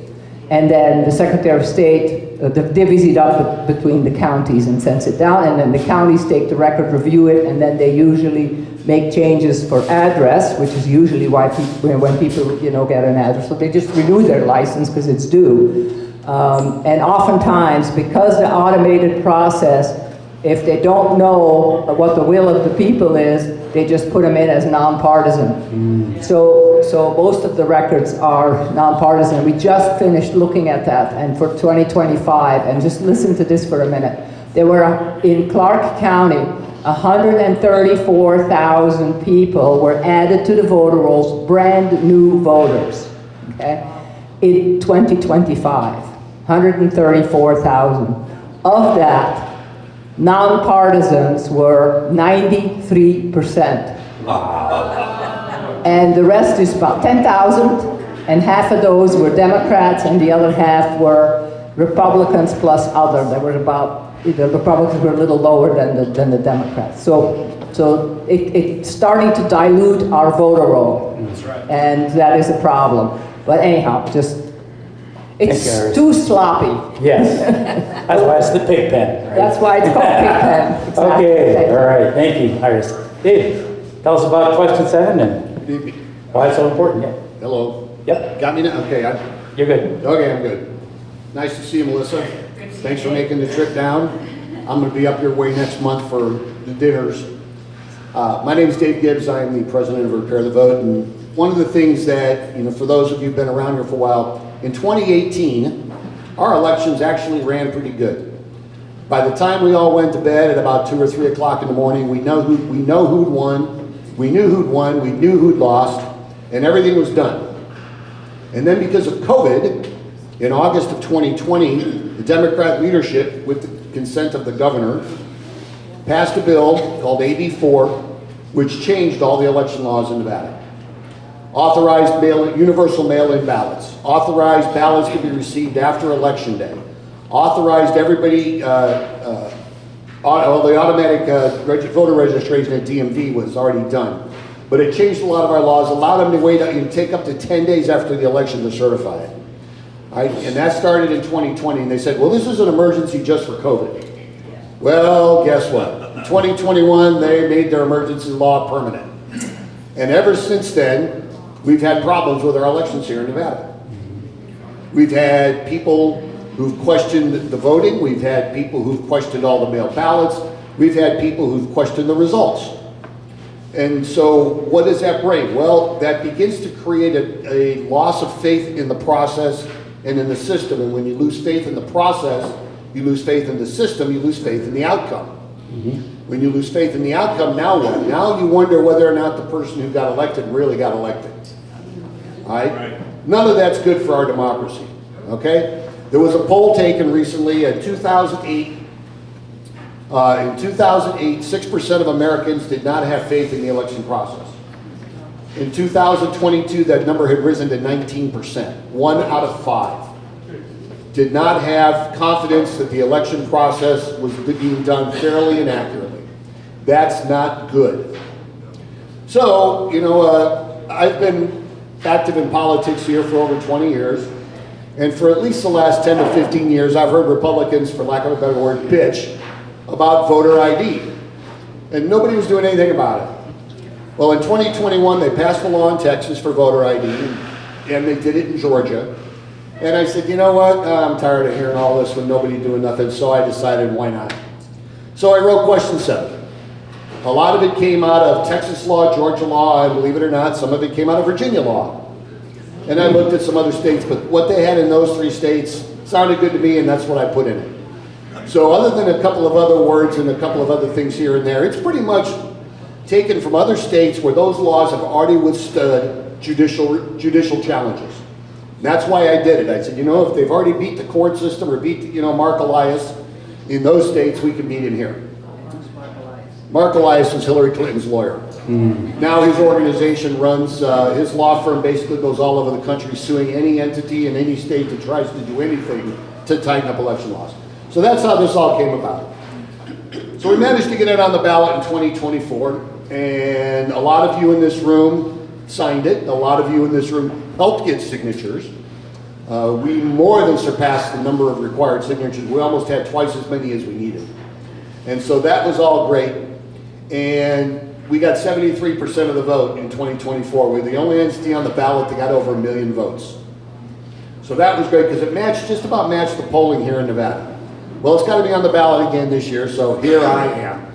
And then the Secretary of State divvies it up between the counties and sends it down, and then the counties take the record, review it, and then they usually make changes for address, which is usually why when people get an address, so they just renew their license because it's due. And oftentimes, because the automated process, if they don't know what the will of the people is, they just put them in as nonpartisan. So most of the records are nonpartisan. We just finished looking at that, and for 2025, and just listen to this for a minute. There were, in Clark County, 134,000 people were added to the voter rolls, brand new voters, okay? In 2025, 134,000. Of that, nonpartisans were 93%. And the rest is about 10,000, and half of those were Democrats, and the other half were Republicans plus other. There were the Republicans were a little lower than the Democrats. So it's starting to dilute our voter roll. That's right. And that is a problem. But anyhow, it's too sloppy. Yes. That's why it's the pig pen, right? That's why it's called pig pen. Exactly. Okay, all right, thank you, Iris. Dave, tell us about question 7 and why it's so important. Yeah. Hello. Yep. Got me now? Okay, You're good. okay, I'm good. Nice to see you, Melissa. Thanks for making the trip down. I'm going to be up your way next month for the dinners. My name is Dave Gibbs. I am the president of Repair the Vote. And one of the things that, for those of you who've been around here for a while, in 2018, our elections actually ran pretty good. By the time we all went to bed at about 2 or 3 o'clock in the morning, we know who'd won, we knew who'd won, we knew who'd lost, and everything was done. And then because of COVID, in August of 2020, the Democrat leadership, with the consent of the governor, passed a bill called AB 4, which changed all the election laws in Nevada. Authorized universal mail-in ballots, authorized ballots to be received after Election Day, authorized everybody, the automatic voter registration at DMV was already done. But it changed a lot of our laws, allowed them to wait, take up to 10 days after the election to certify it. Right? And that started in 2020, and they said, well, this is an emergency just for COVID. Well, guess what? In 2021, they made their emergency law permanent. And ever since then, we've had problems with our elections here in Nevada. We've had people who've questioned the voting. We've had people who've questioned all the mail ballots. We've had people who've questioned the results. And so what does that bring? Well, that begins to create a loss of faith in the process and in the system. And when you lose faith in the process, you lose faith in the system, you lose faith in the outcome. When you lose faith in the outcome, now what? Now you wonder whether or not the person who got elected really got elected. All right? None of that's good for our democracy, okay? There was a poll taken recently in 2008. In 2008, 6% of Americans did not have faith in the election process. In 2022, that number had risen to 19%. 1 out of 5 did not have confidence that the election process was being done fairly and accurately. That's not good. So, I've been active in politics here for over 20 years, And for at least the last 10 to 15 years, I've heard Republicans, for lack of a better word, bitch about voter ID. And nobody was doing anything about it. Well, in 2021, they passed a law in Texas for voter ID, and they did it in Georgia. And I said, you know what? I'm tired of hearing all this when nobody's doing nothing, so I decided, why not? So I wrote question 7. A lot of it came out of Texas law, Georgia law, and believe it or not, some of it came out of Virginia law. And I looked at some other states, but what they had in those 3 states sounded good to me, and that's what I put in it. So other than a couple of other words and a couple of other things here and there, it's pretty much taken from other states where those laws have already withstood judicial challenges. And that's why I did it. I said, you know, if they've already beat the court system or beat, Mark Elias in those states, we can beat him here. Mark Elias was Hillary Clinton's lawyer. Now his organization runs, his law firm basically goes all over the country suing any entity in any state that tries to do anything to tighten up election laws. So that's how this all came about. So we managed to get it on the ballot in 2024, and a lot of you in this room signed it. A lot of you in this room helped get signatures. We more than surpassed the number of required signatures. We almost had twice as many as we needed. And so that was all great. And we got 73% of the vote in 2024. We're the only entity on the ballot that got over 1 million votes. So that was great because it just about matched the polling here in Nevada. Well, it's got to be on the ballot again this year, so here I am.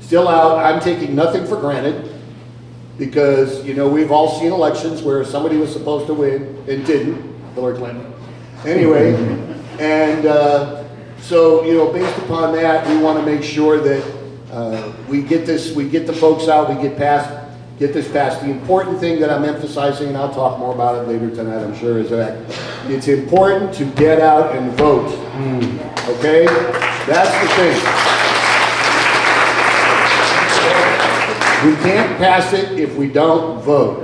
Still out. I'm taking nothing for granted because, we've all seen elections where somebody was supposed to win and didn't, Hillary Clinton. Anyway, and so, based upon that, we want to make sure that we get the folks out, we get this passed. The important thing that I'm emphasizing, and I'll talk more about it later tonight, I'm sure, is that it's important to get out and vote. Okay? That's the thing. We can't pass it if we don't vote.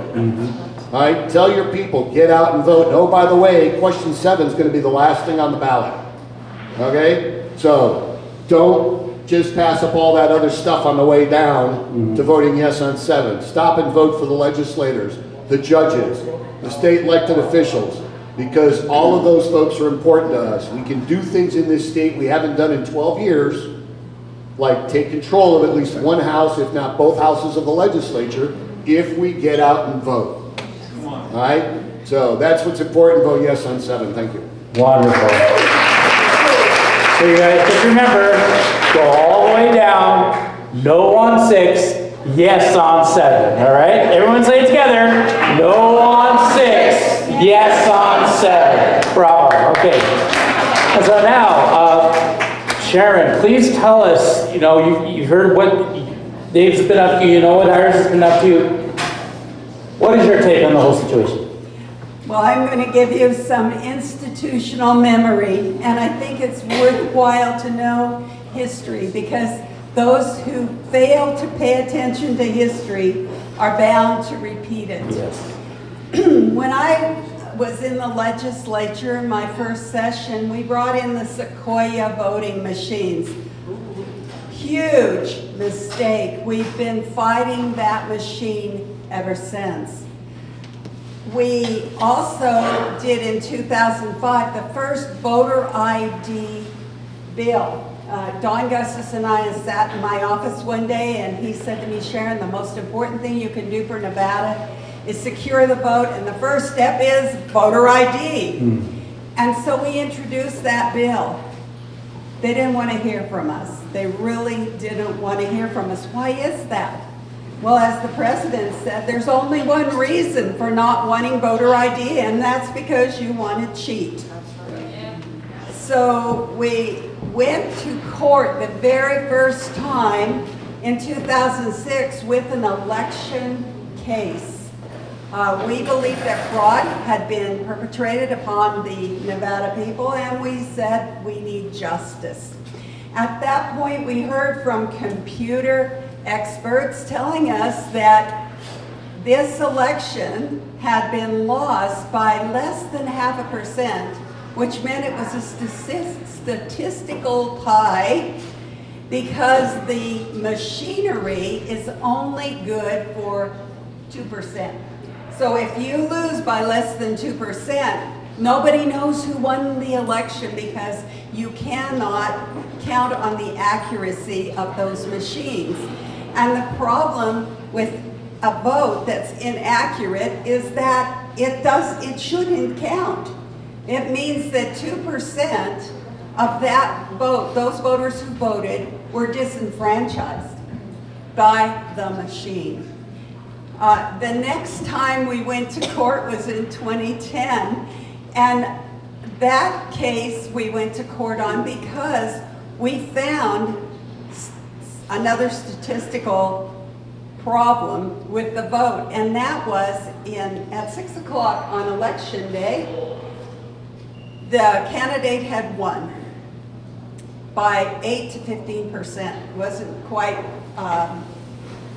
All right? Tell your people, get out and vote. Oh, by the way, question 7 is going to be the last thing on the ballot. Okay? So, don't just pass up all that other stuff on the way down to voting yes on 7. Stop and vote for the legislators, the judges, the state elected officials, because all of those folks are important to us. We can do things in this state we haven't done in 12 years, like take control of at least one house, if not both houses of the legislature, if we get out and vote. All right? So that's what's important. Vote yes on 7. Thank you. Wonderful. So you guys just remember, go all the way down, no on 6, yes on 7, all right? Everyone say it together, no on 6, yes on 7. Bravo, okay. And so now, Sharron, please tell us, you've heard what Dave's been up to, you know what ours has been up to. What is your take on the whole situation? Well, I'm going to give you some institutional memory, and I think it's worthwhile to know history because those who fail to pay attention to history are bound to repeat it. Yes. When I was in the legislature, my first session, we brought in the Sequoia voting machines. Huge mistake. We've been fighting that machine ever since. We also did in 2005 the first voter ID bill. Don Gustis and I sat in my office one day and he said to me, Sharron, the most important thing you can do for Nevada is secure the vote, and the first step is voter ID. And so we introduced that bill. They didn't want to hear from us. They really didn't want to hear from us. Why is that? Well, as the president said, there's only one reason for not wanting voter ID, and that's because you want to cheat. So we went to court the very first time in 2006 with an election case. We believed that fraud had been perpetrated upon the Nevada people, and we said we need justice. At that point, we heard from computer experts telling us that this election had been lost by less than 0.5%, which meant it was a statistical tie because the machinery is only good for 2%. So if you lose by less than 2%, Nobody knows who won the election because you cannot count on the accuracy of those machines. And the problem with a vote that's inaccurate is that it shouldn't count. It means that 2% of that vote, those voters who voted, were disenfranchised by the machine. The next time we went to court was in 2010, and that case we went to court on because we found another statistical problem with the vote, and that was at 6 o'clock on election day, the candidate had won by 8 to 15%. It wasn't quite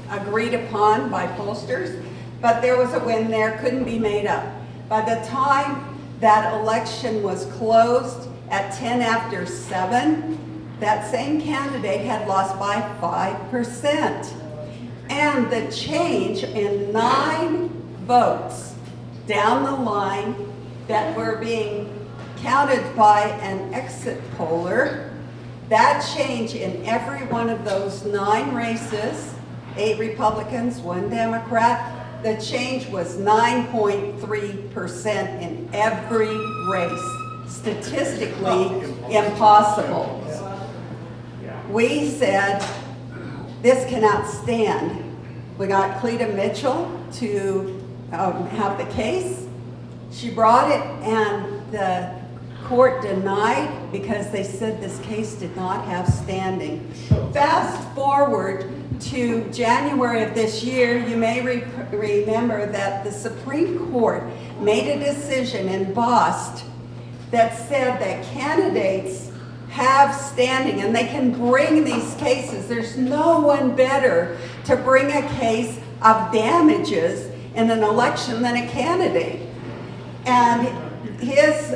agreed upon by pollsters, but there was a win there, couldn't be made up. By the time that election was closed at 10 after 7, that same candidate had lost by 5%. And the change in 9 votes down the line that were being counted by an exit poller, that change in every one of those 9 races, 8 Republicans, 1 Democrat, the change was 9.3% in every race. Statistically impossible. We said, this cannot stand. We got Cleta Mitchell to have the case. She brought it and the court denied because they said this case did not have standing. Fast forward to January of this year, you may remember that the Supreme Court made a decision in Boston that said that candidates have standing and they can bring these cases. There's no one better to bring a case of damages in an election than a candidate. And his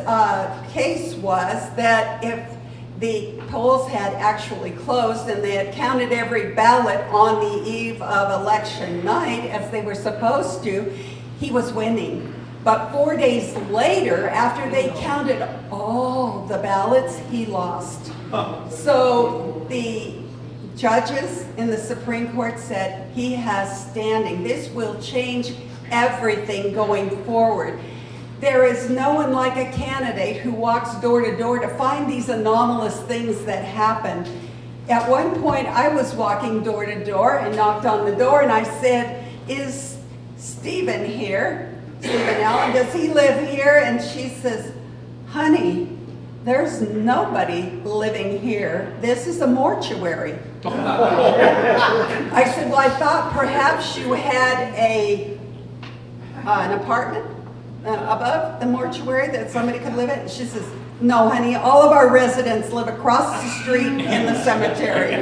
case was that if the polls had actually closed and they had counted every ballot on the eve of election night as they were supposed to, he was winning. But 4 days later, after they counted all the ballots, he lost. So the judges in the Supreme Court said he has standing. This will change everything going forward. There is no one like a candidate who walks door to door to find these anomalous things that happen. At one point, I was walking door to door and knocked on the door and I said, "Is Stephen here? Stephen Allen, does he live here?" And she says, "Honey, there's nobody living here. This is a mortuary." I said, "Well, I thought perhaps you had an apartment above the mortuary that somebody could live in." And she says, "No, honey, all of our residents live across the street in the cemetery."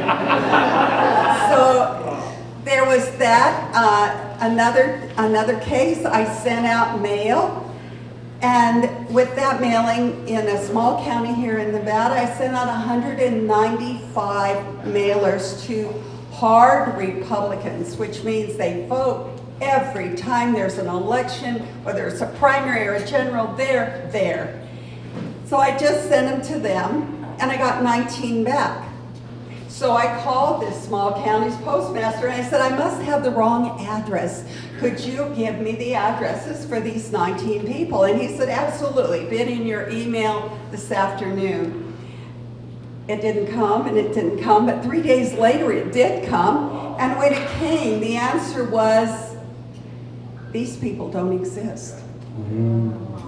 So there was that. Another case, I sent out mail, and with that mailing in a small county here in Nevada, I sent out 195 mailers to hard Republicans, which means they vote every time there's an election, whether it's a primary or a general, they're there. So I just sent them to them, and I got 19 back. So I called this small county's postmaster and I said, "I must have the wrong address. Could you give me the addresses for these 19 people?" And he said, "Absolutely, been in your email this afternoon." It didn't come and it didn't come, but 3 days later it did come. And when it came, the answer was, these people don't exist.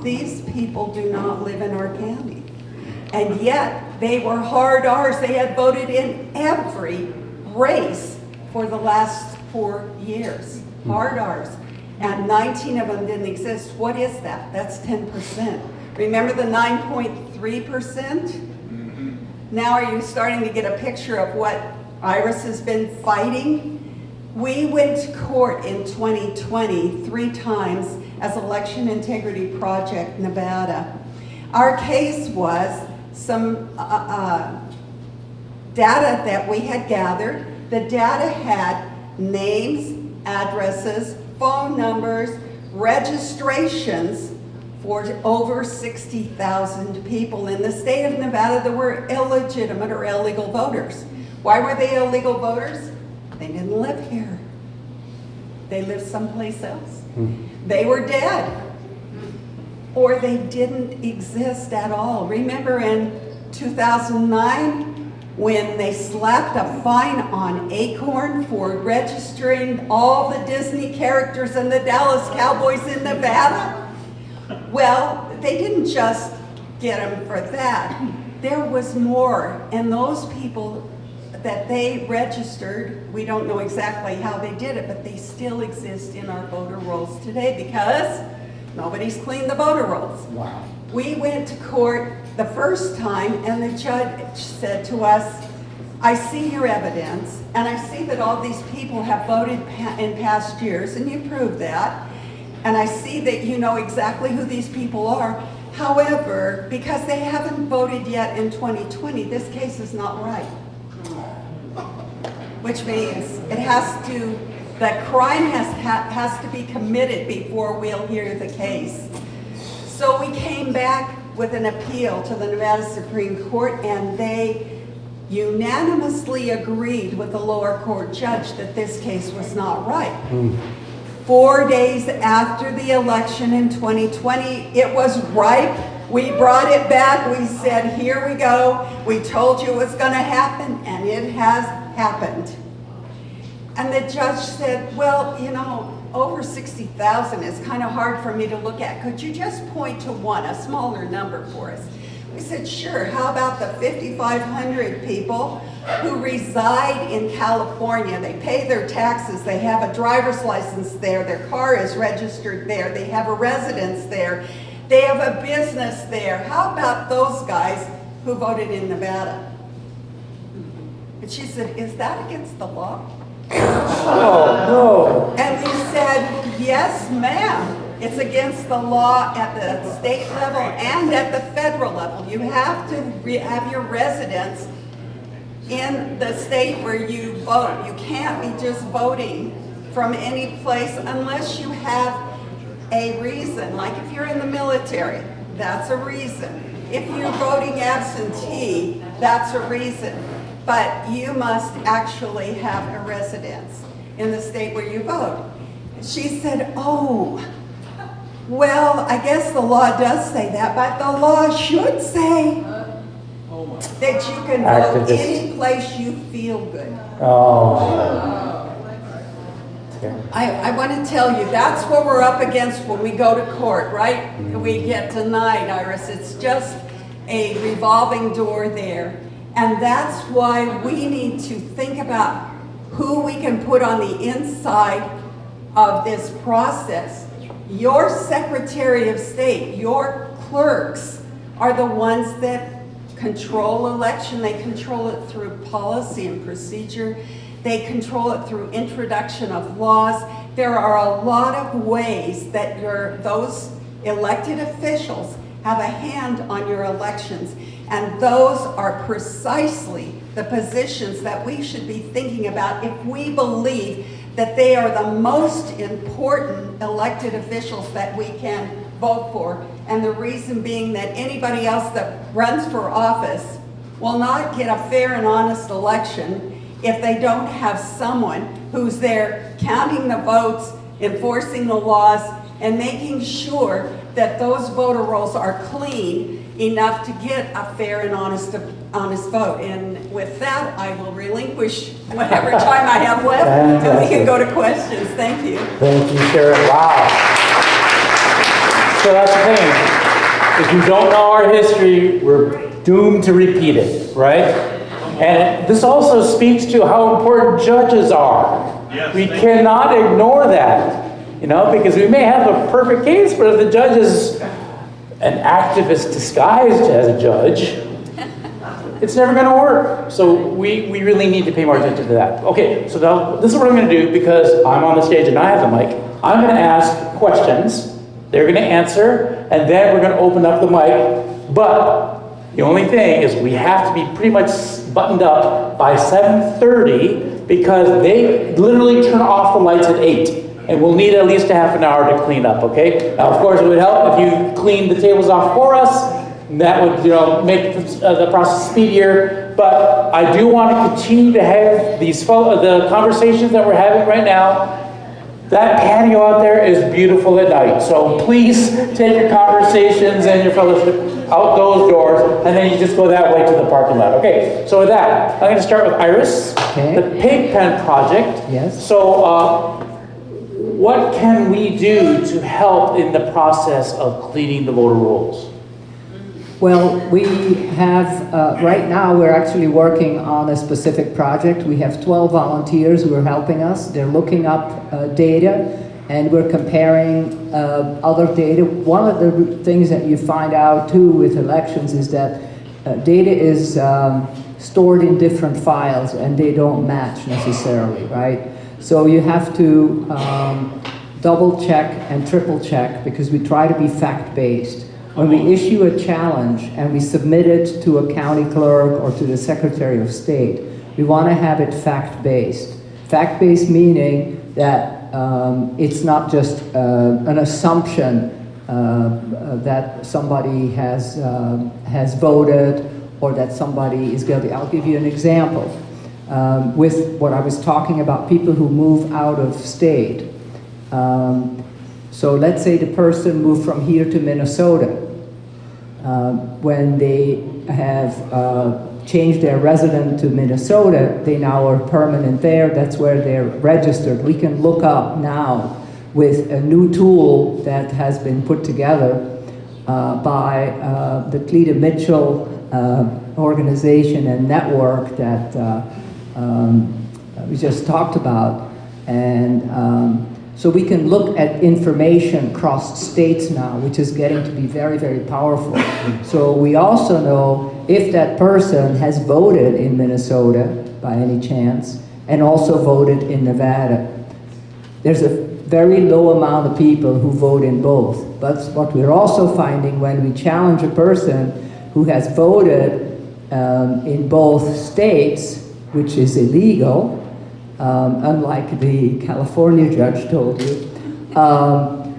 These people do not live in our county. And yet, they were hard R's. They had voted in every race for the last 4 years. Hard R's. And 19 of them didn't exist. What is that? That's 10%. Remember the 9.3%? Now are you starting to get a picture of what Iris has been fighting? We went to court in 2020 3 times as Election Integrity Project Nevada. Our case was some data that we had gathered. The data had names, addresses, phone numbers, registrations for over 60,000 people in the state of Nevada that were illegitimate or illegal voters. Why were they illegal voters? They didn't live here. They lived someplace else. They were dead. Or they didn't exist at all. Remember in 2009 when they slapped a fine on Acorn for registering all the Disney characters and the Dallas Cowboys in Nevada? Well, they didn't just get them for that. There was more, and those people that they registered, we don't know exactly how they did it, but they still exist in our voter rolls today because nobody's cleaned the voter rolls. Wow. We went to court the first time and the judge said to us, I see your evidence and I see that all these people have voted in past years and you proved that. And I see that you know exactly who these people are. However, because they haven't voted yet in 2020, this case is not right. Which means it has to, the crime has to be committed before we'll hear the case. So we came back with an appeal to the Nevada Supreme Court and they unanimously agreed with the lower court judge that this case was not right. 4 days after the election in 2020, it was ripe. We brought it back. We said, here we go. We told you it was going to happen, and it has happened. And the judge said, well, you know, over 60,000 is kind of hard for me to look at. Could you just point to one, a smaller number for us? We said, sure. How about the 5,500 people who reside in California? They pay their taxes. They have a driver's license there. Their car is registered there. They have a residence there. They have a business there. How about those guys who voted in Nevada? And she said, is that against the law? Oh, And we said, yes, ma'am. It's against the law at the state level and at the federal level. You have to have your residence in the state where you vote. You can't be just voting from any place unless you have a reason. Like if you're in the military, that's a reason. If you're voting absentee, that's a reason. But you must actually have a residence in the state where you vote. She said, oh, well, I guess the law does say that, but the law should say that you can vote Activist. any place you feel good. oh. I want to tell you, that's what we're up against when we go to court, right? We get denied, Iris. It's just a revolving door there. And that's why we need to think about who we can put on the inside of this process. Your Secretary of State, your clerks are the ones that control election. They control it through policy and procedure. They control it through introduction of laws. There are a lot of ways that those elected officials have a hand on your elections. And those are precisely the positions that we should be thinking about if we believe that they are the most important elected officials that we can vote for. And the reason being that anybody else that runs for office will not get a fair and honest election if they don't have someone who's there counting the votes, enforcing the laws, and making sure that those voter rolls are clean enough to get a fair and honest vote. And with that, I will relinquish whatever time I have left, and we can go to questions. Thank you. Thank you, Sharron. Wow. So that's the thing. If you don't know our history, we're doomed to repeat it, right? And this also speaks to how important judges are. Yes, We cannot ignore that, you know, because we may have a perfect case, but if the judge is an activist disguised as a judge, it's never going to work. So we really need to pay more attention to that. Okay, so now this is what I'm going to do because I'm on the stage and I have the mic. I'm going to ask questions. They're going to answer, and then we're going to open up the mic. But the only thing is we have to be pretty much buttoned up by 7:30 because they literally turn off the lights at 8. and we'll need at least a half an hour to clean up, okay? Now, of course, it would help if you cleaned the tables off for us. That would, make the process speedier. But I do want to continue to have the conversations that we're having right now. That patio out there is beautiful at night. So please take your conversations and your fellowship out those doors, and then you just go that way to the parking lot. Okay, so with that, I'm going to start with Iris, Okay. the pig pen project. Yes. So what can we do to help in the process of cleaning the voter rolls? Well, we have, right now, we're actually working on a specific project. We have 12 volunteers who are helping us. They're looking up data, and we're comparing other data. One of the things that you find out, too, with elections is that data is stored in different files, and they don't match necessarily, right? So you have to double check and triple check, because we try to be fact-based. When we issue a challenge and we submit it to a county clerk or to the Secretary of State, we want to have it fact-based. Fact-based meaning that it's not just an assumption that somebody has voted or that somebody is guilty. I'll give you an example. With what I was talking about, people who move out of state. So let's say the person moved from here to Minnesota. When they have changed their residence to Minnesota, they now are permanent there. That's where they're registered. We can look up now with a new tool that has been put together by the Cleta Mitchell organization and network that we just talked about. And so we can look at information across states now, which is getting to be very, very powerful. So we also know if that person has voted in Minnesota by any chance, and also voted in Nevada. There's a very low amount of people who vote in both. But what we're also finding when we challenge a person who has voted in both states, which is illegal, unlike the California judge told you,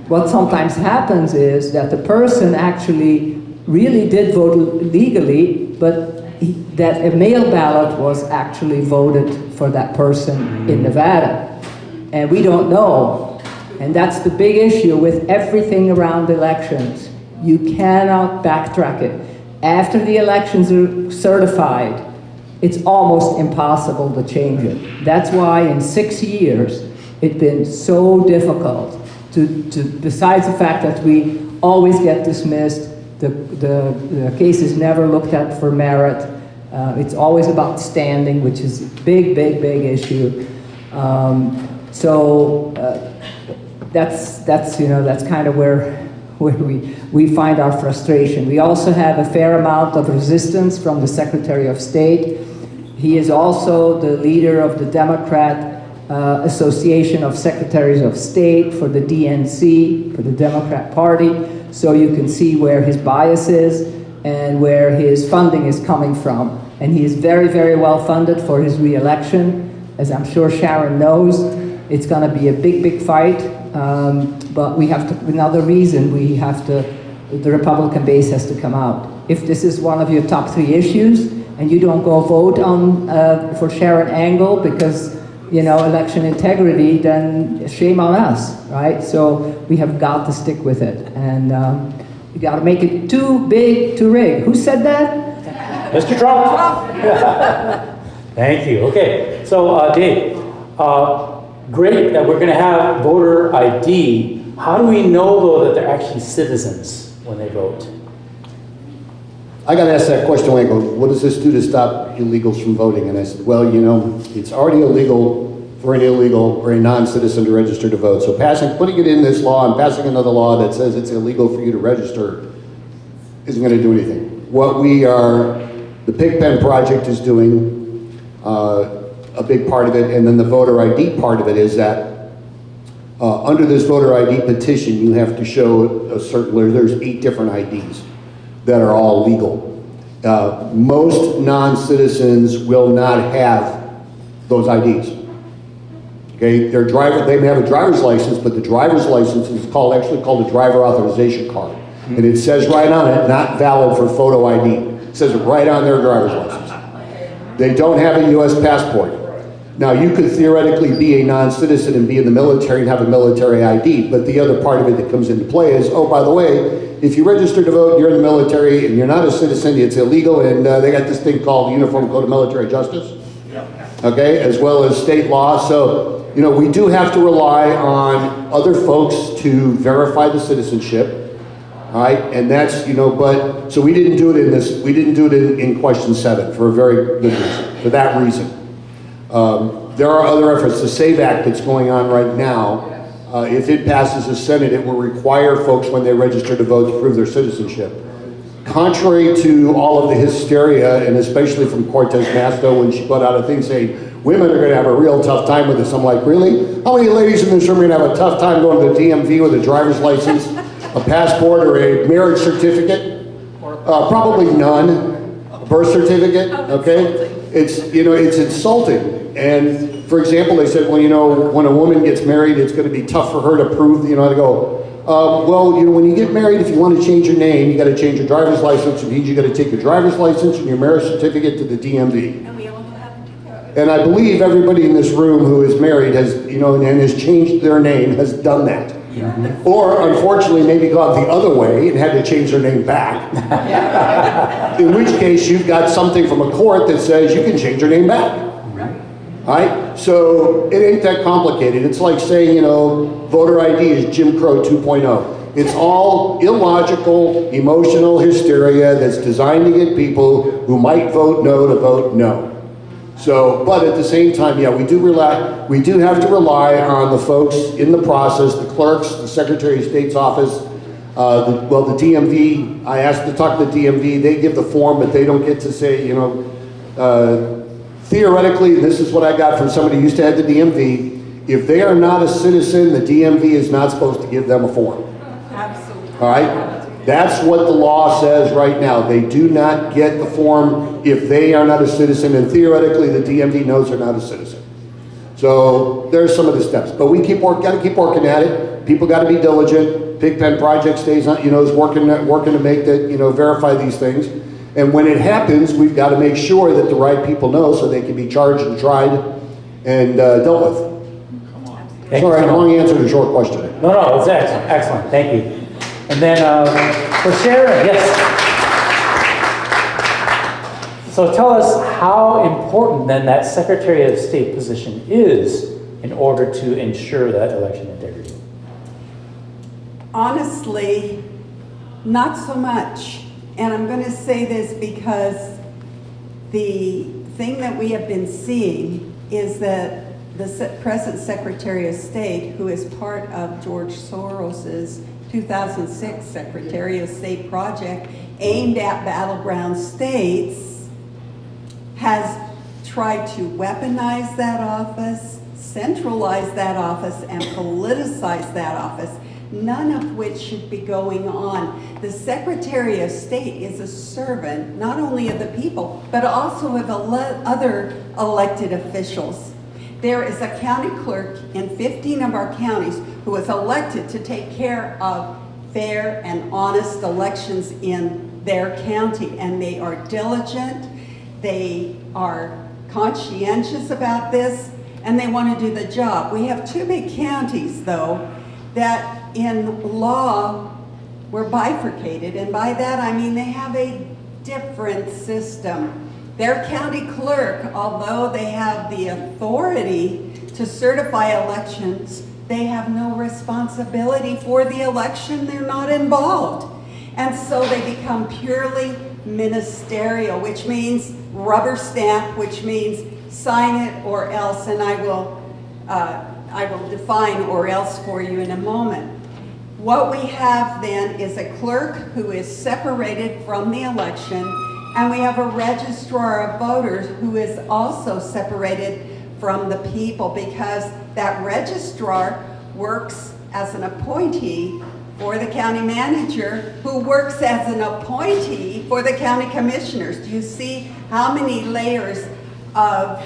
what sometimes happens is that the person actually really did vote legally, but that a mail ballot was actually voted for that person in Nevada. And we don't know. And that's the big issue with everything around elections. You cannot backtrack it. After the elections are certified, it's almost impossible to change it. That's why in 6 years, it's been so difficult to besides the fact that we always get dismissed, the case is never looked at for merit. It's always about standing, which is a big, big, big issue. That's kind of where we find our frustration. We also have a fair amount of resistance from the Secretary of State. He is also the leader of the Democrat Association of Secretaries of State for the DNC, for the Democrat Party. So you can see where his bias is and where his funding is coming from. And he is very, very well funded for his re-election. As I'm sure Sharron knows, it's going to be a big, big fight. But we have to, another reason we have to, the Republican base has to come out. If this is one of your top 3 issues, and you don't go vote on for Sharron Angle because, election integrity, then shame on us, right? So we have got to stick with it. And you got to make it too big to rig. Who said that? Mr. Trump. Thank you. Okay, so Dave, great that we're going to have voter ID. How do we know, though, that they're actually citizens when they vote? I got asked that question when I go, what does this do to stop illegals from voting? And I said, well, it's already illegal for an illegal or a non-citizen to register to vote. So putting it in this law and passing another law that says it's illegal for you to register isn't going to do anything. What the Pigpen Project is doing, a big part of it, and then the voter ID part of it is that under this voter ID petition, you have to show there's 8 different IDs that are all legal. Most non-citizens will not have those IDs. Okay, they may have a driver's license, but the driver's license is actually called a driver authorization card. And it says right on it, not valid for photo ID. It says it right on their driver's license. They don't have a US passport. Now, you could theoretically be a non-citizen and be in the military and have a military ID, but the other part of it that comes into play is, oh, by the way, if you register to vote, you're in the military, and you're not a citizen, it's illegal, and they got this thing called the Uniform Code of Military Justice, okay, as well as state law. So, you know, we do have to rely on other folks to verify the citizenship, all right, and that's, you know, but, so we didn't do it in question 7 for a very good reason, for that reason. There are other efforts. The SAVE Act that's going on right now, if it passes the Senate, it will require folks when they register to vote to prove their citizenship. Contrary to all of the hysteria, and especially from Cortez Masto when she put out a thing saying, women are going to have a real tough time with this. I'm like, really? How many ladies in this room are going to have a tough time going to the DMV with a driver's license, a passport, or a marriage certificate? Probably none. A birth certificate, okay? It's, you know, it's insulting. And for example, they said, well, you know, when a woman gets married, it's going to be tough for her to prove, you know, to go, well, you know, when you get married, if you want to change your name, you got to change your driver's license, which means you got to take your driver's license and your marriage certificate to the DMV. And we all have to do it. And I believe everybody in this room who is married has, you know, and has changed their name has done that. Or, unfortunately, maybe gone the other way and had to change their name back. In which case, you've got something from a court that says you can change your name back. All right? So, it ain't that complicated. It's like saying, you know, voter ID is Jim Crow 2.0. It's all illogical, emotional hysteria that's designed to get people who might vote no to vote no. So, but at the same time, yeah, we do have to rely on the folks in the process, the clerks, the Secretary of State's office, the DMV. I asked to talk to the DMV. They give the form, but they don't get to say, you know, theoretically, this is what I got from somebody who used to have the DMV. If they are not a citizen, the DMV is not supposed to give them a form. Absolutely. All right? That's what the law says right now. They do not get the form if they are not a citizen, and theoretically the DMV knows they're not a citizen. So there's some of the steps, but we got to keep working at it. People got to be diligent. Pigpen Project stays on, you know, is working to make that, you know, verify these things. And when it happens, we've got to make sure that the right people know so they can be charged and tried and dealt with. Sorry, long answer to a short question. No, it's excellent, excellent, thank you. And then for Sharron, yes. So tell us how important then that Secretary of State position is in order to ensure that election integrity. Honestly, not so much. And I'm going to say this because the thing that we have been seeing is that the present Secretary of State, who is part of George Soros's 2006 Secretary of State project aimed at battleground states, has tried to weaponize that office, centralize that office, and politicize that office, none of which should be going on. The Secretary of State is a servant, not only of the people, but also of other elected officials. There is a county clerk in 15 of our counties who was elected to take care of fair and honest elections in their county, and they are diligent, they are conscientious about this, and they want to do the job. We have 2 big counties, though, that in law were bifurcated, and by that I mean they have a different system. Their county clerk, although they have the authority to certify elections, they have no responsibility for the election. They're not involved. And so they become purely ministerial, which means rubber stamp, which means sign it or else, and I will define or else for you in a moment. What we have then is a clerk who is separated from the election, and we have a registrar of voters who is also separated from the people, because that registrar works as an appointee for the county manager, who works as an appointee for the county commissioners. Do you see how many layers of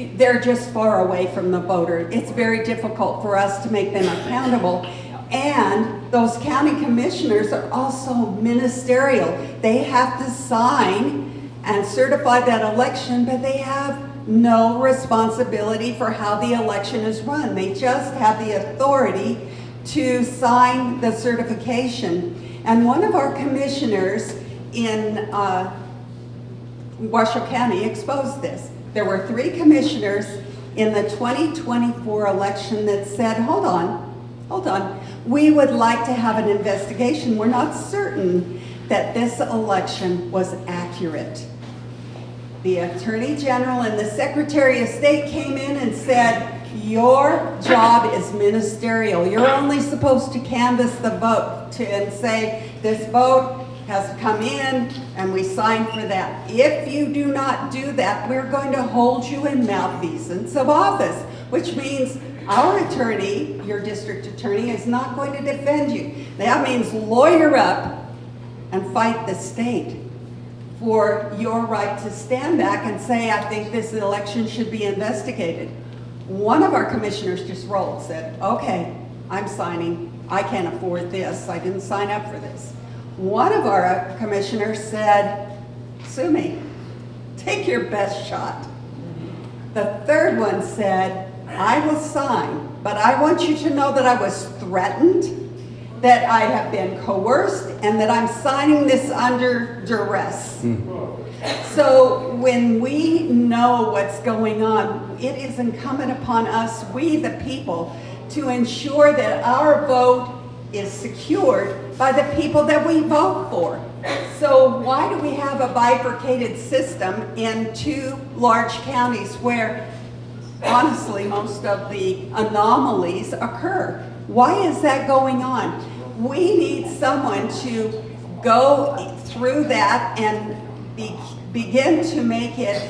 they're just far away from the voter. It's very difficult for us to make them accountable. And those county commissioners are also ministerial. They have to sign and certify that election, but they have no responsibility for how the election is run. They just have the authority to sign the certification. And one of our commissioners in Washoe County exposed this. There were 3 commissioners in the 2024 election that said, hold on, we would like to have an investigation. We're not certain that this election was accurate. The Attorney General and the Secretary of State came in and said, your job is ministerial. You're only supposed to canvass the vote and say, this vote has come in and we signed for that. If you do not do that, we're going to hold you in malfeasance of office, which means our attorney, your district attorney, is not going to defend you. That means lawyer up and fight the state for your right to stand back and say, I think this election should be investigated. One of our commissioners just rolled, said, okay, I'm signing. I can't afford this. I didn't sign up for this. One of our commissioners said, sue me. Take your best shot. The third one said, I will sign, but I want you to know that I was threatened, that I have been coerced, and that I'm signing this under duress. So when we know what's going on, it is incumbent upon us, we the people, to ensure that our vote is secured by the people that we vote for. So why do we have a bifurcated system in 2 large counties where honestly most of the anomalies occur? Why is that going on? We need someone to go through that and begin to make it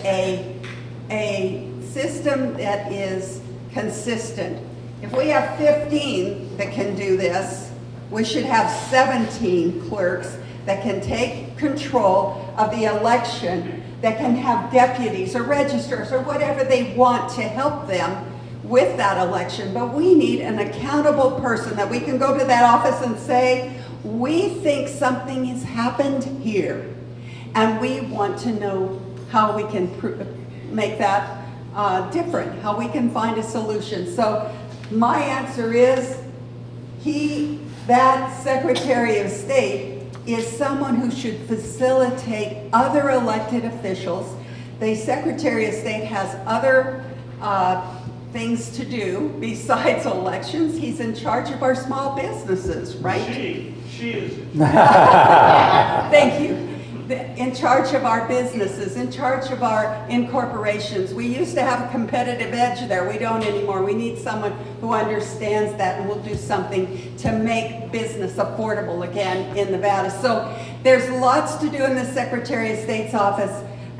a system that is consistent. If we have 15 that can do this, we should have 17 clerks that can take control of the election, that can have deputies or registrars or whatever they want to help them with that election. But we need an accountable person that we can go to that office and say, we think something has happened here, and we want to know how we can make that different, how we can find a solution. So my answer is, that Secretary of State is someone who should facilitate other elected officials. The Secretary of State has other things to do besides elections. He's in charge of our small businesses, right? She is. Thank you. In charge of our businesses, in charge of our incorporations. We used to have a competitive edge there. We don't anymore. We need someone who understands that and will do something to make business affordable again in Nevada. So there's lots to do in the Secretary of State's office,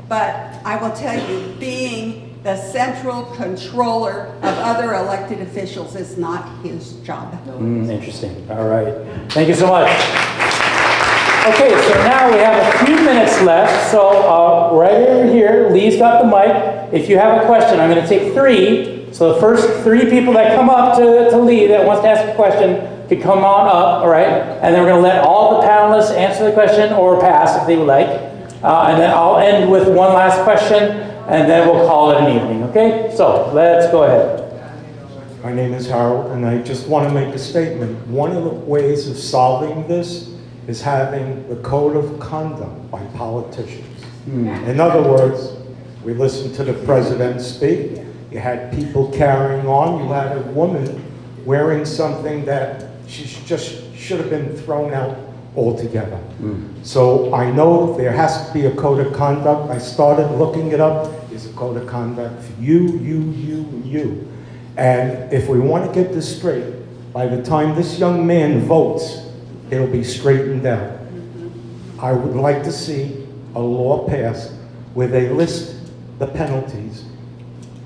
but I will tell you, being the central controller of other elected officials is not his job. Interesting. All right. Thank you so much. Okay, so now we have a few minutes left. So right over here, Lee's got the mic. If you have a question, I'm going to take 3. So the first 3 people that come up to Lee that wants to ask a question could come on up, all right? And then we're going to let all the panelists answer the question or pass if they would like. And then I'll end with one last question, and then we'll call it an evening, okay? So let's go ahead. My name is Harold, and I just want to make a statement. One of the ways of solving this is having the code of conduct by politicians. In other words, we listened to the president speak. You had people carrying on. You had a woman wearing something that she just should have been thrown out altogether. So I know there has to be a code of conduct. I started looking it up. There's a code of conduct for you, and you. And if we want to get this straight, by the time this young man votes, it'll be straightened out. I would like to see a law passed where they list the penalties.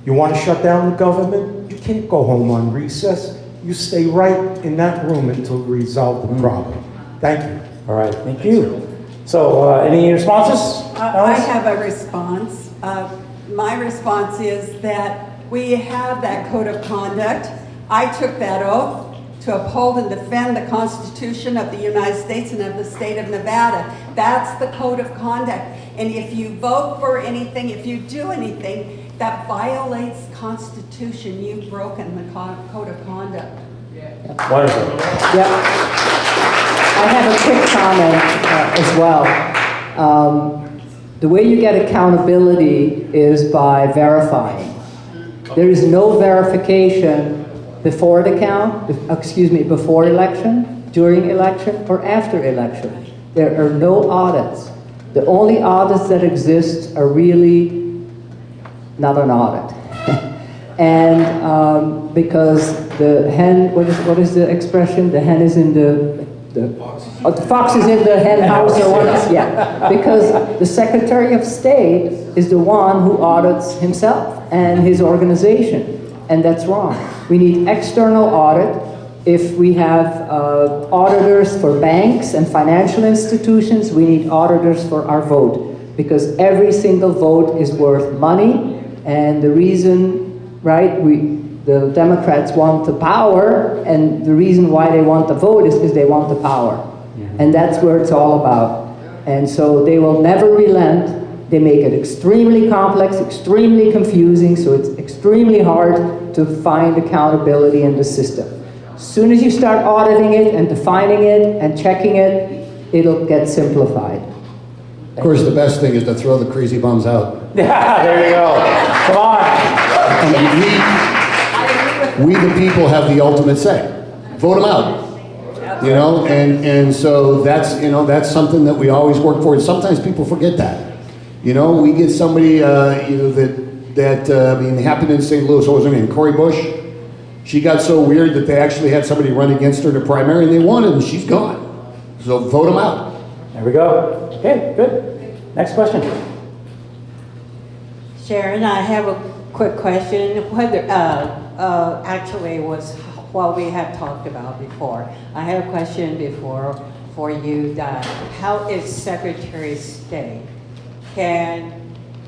You want to shut down the government? You can't go home on recess. You stay right in that room until we resolve the problem. Thank you. All right, thank you. So any responses? I have a response. my response is that we have that code of conduct. I took that oath to uphold and defend the Constitution of the United States and of the state of Nevada. That's the code of conduct. And if you vote for anything, if you do anything that violates the Constitution, you've broken the code of conduct. Wonderful. Yeah. I have a quick comment as well. The way you get accountability is by verifying. There is no verification before before election, during election, or after election. There are no audits. The only audits that exist are really not an audit. And because the hen, what is the expression? The hen is in the fox is in the hen house or what? Yeah, because the Secretary of State is the one who audits himself and his organization, and that's wrong. We need external audit. If we have auditors for banks and financial institutions, we need auditors for our vote, because every single vote is worth money, and the reason, right, the Democrats want the power, and the reason why they want the vote is because they want the power. And that's where it's all about. And so they will never relent. They make it extremely complex, extremely confusing, so it's extremely hard to find accountability in the system. As soon as you start auditing it and defining it and checking it, it'll get simplified. Of course, the best thing is to throw the crazy bums out. Yeah, there you go. Come on. And we the people have the ultimate say. Vote them out. You know, and so that's, you know, that's something that we always work for. And sometimes people forget that. You know, we get somebody, you know, that I mean, happened in St. Louis. What was her name? Cori Bush. She got so weird that they actually had somebody run against her in the primary, and they won, and she's gone. So vote them out. There we go. Okay, good. Next question. Sharron, I have a quick question. Whether actually was what we have talked about before. I have a question before for you that how is Secretary of State can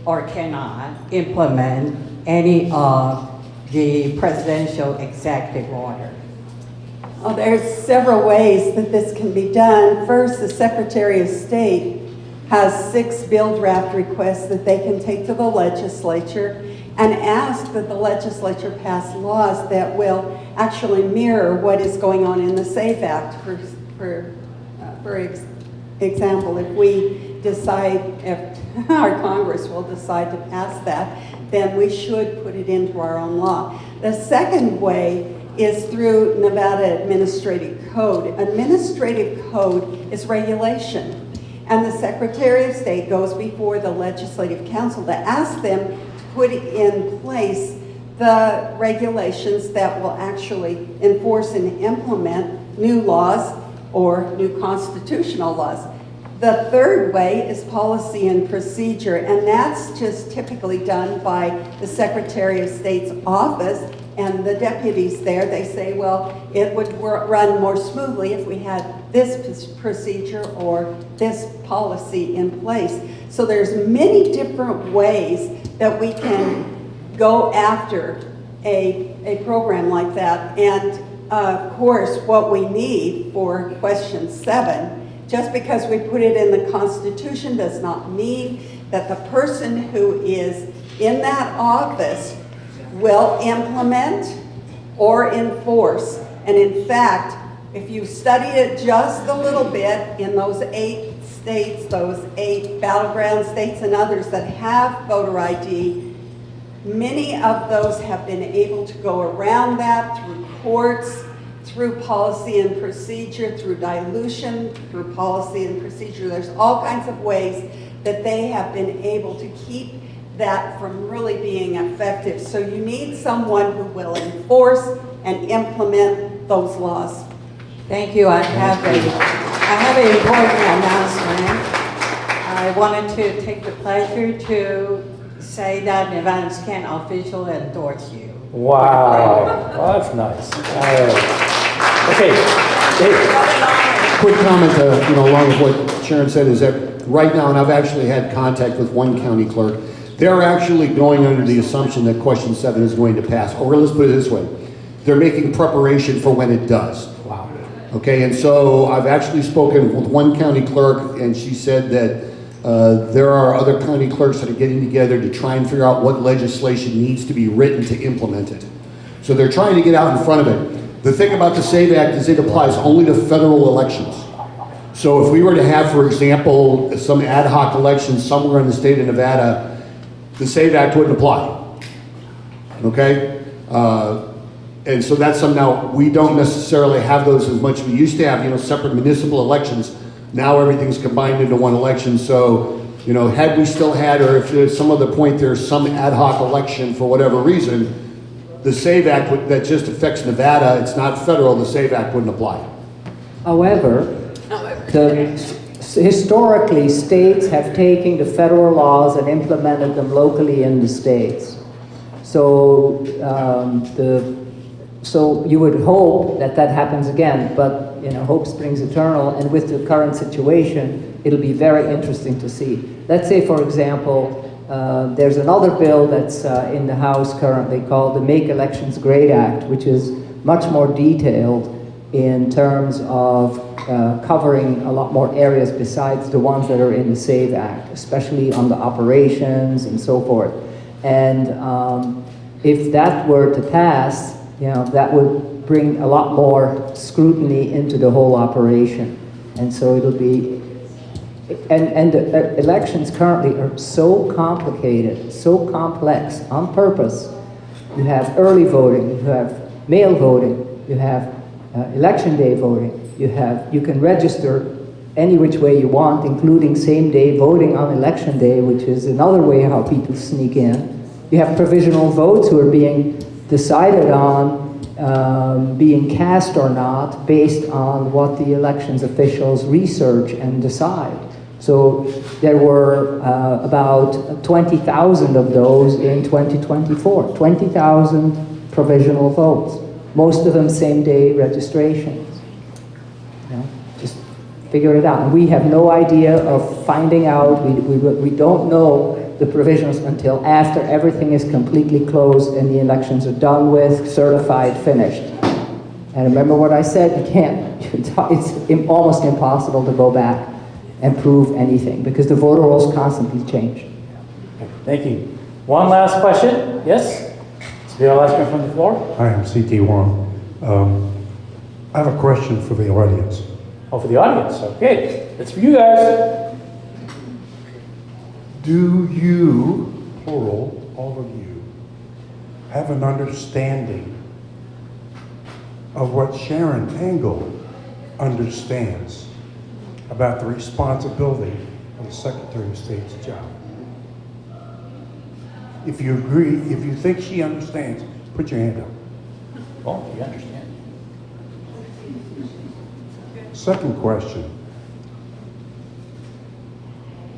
or cannot implement any of the presidential executive order? Well, there's several ways that this can be done. First, the Secretary of State has 6 bill draft requests that they can take to the legislature and ask that the legislature pass laws that will actually mirror what is going on in the SAFE Act. For example, if we decide, if our Congress will decide to pass that, then we should put it into our own law. The second way is through Nevada Administrative Code. Administrative Code is regulation. And the Secretary of State goes before the Legislative Council to ask them to put in place the regulations that will actually enforce and implement new laws or new constitutional laws. The third way is policy and procedure, and that's just typically done by the Secretary of State's office and the deputies there. They say, well, it would run more smoothly if we had this procedure or this policy in place. So there's many different ways that we can go after a program like that. And of course, what we need for question 7, just because we put it in the Constitution does not mean that the person who is in that office will implement or enforce. And in fact, if you study it just a little bit in those 8 states, those 8 battleground states and others that have voter ID, many of those have been able to go around that through courts, through policy and procedure, through dilution, through policy and procedure. There's all kinds of ways that they have been able to keep that from really being effective. So you need someone who will enforce and implement those laws. Thank you. I have an important announcement. I wanted to take the pleasure to say that Nevadans can officially endorse you. Wow. Well, that's nice. All right. Okay, Dave. Quick comment, you know, along with what Sharron said, is that right now, and I've actually had contact with one county clerk, they're actually going under the assumption that question 7 is going to pass. Or let's put it this way, they're making preparation for when it does. Wow. Okay, and so I've actually spoken with one county clerk, and she said that there are other county clerks that are getting together to try and figure out what legislation needs to be written to implement it. So they're trying to get out in front of it. The thing about the SAVE Act is it applies only to federal elections. So if we were to have, for example, some ad hoc elections somewhere in the state of Nevada, the SAVE Act wouldn't apply. Okay? And so that's some, now, we don't necessarily have those as much. We used to have, separate municipal elections. Now everything's combined into one election. So, had we still had, or if there's some other point there's some ad hoc election for whatever reason, the SAVE Act that just affects Nevada, it's not federal, the SAVE Act wouldn't apply. However, historically, states have taken the federal laws and implemented them locally in the states. So, so you would hope that that happens again, but hope springs eternal, and with the current situation, it'll be very interesting to see. Let's say, for example, there's another bill that's in the House currently called the Make Elections Great Act, which is much more detailed in terms of covering a lot more areas besides the ones that are in the SAVE Act, especially on the operations and so forth. And if that were to pass, that would bring a lot more scrutiny into the whole operation. And so it'll be, and the elections currently are so complicated, so complex on purpose. You have early voting, you have mail voting, you have election day voting, you can register any which way you want, including same day voting on election day, which is another way how people sneak in. You have provisional votes who are being decided on being cast or not based on what the elections officials research and decide. So there were about 20,000 of those in 2024, 20,000 provisional votes, most of them same-day registrations. Just figure it out. And we have no idea of finding out, we don't know the provisions until after everything is completely closed and the elections are done with, certified, finished. And remember what I said, you can't, it's almost impossible to go back and prove anything because the voter rolls constantly change. Thank you. One last question. Yes? Your last one from the floor. Hi, I'm C.T. Wong. I have a question for the audience. Oh, for the audience. Okay. It's for you guys. Do you, plural, all of you, have an understanding of what Sharron Angle understands about the responsibility of the Secretary of State's job? If you agree, if you think she understands, put your hand up. Oh, you understand. Second question.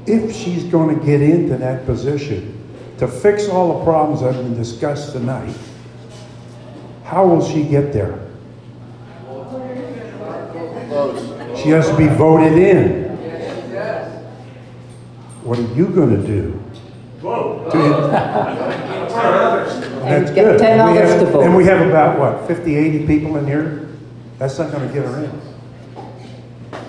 If she's going to get into that position to fix all the problems that have been discussed tonight, how will she get there? She has to be voted in. What are you going to do? Vote. That's good. 10 others to vote. And we have about, what, 50, 80 people in here? That's not going to get her in.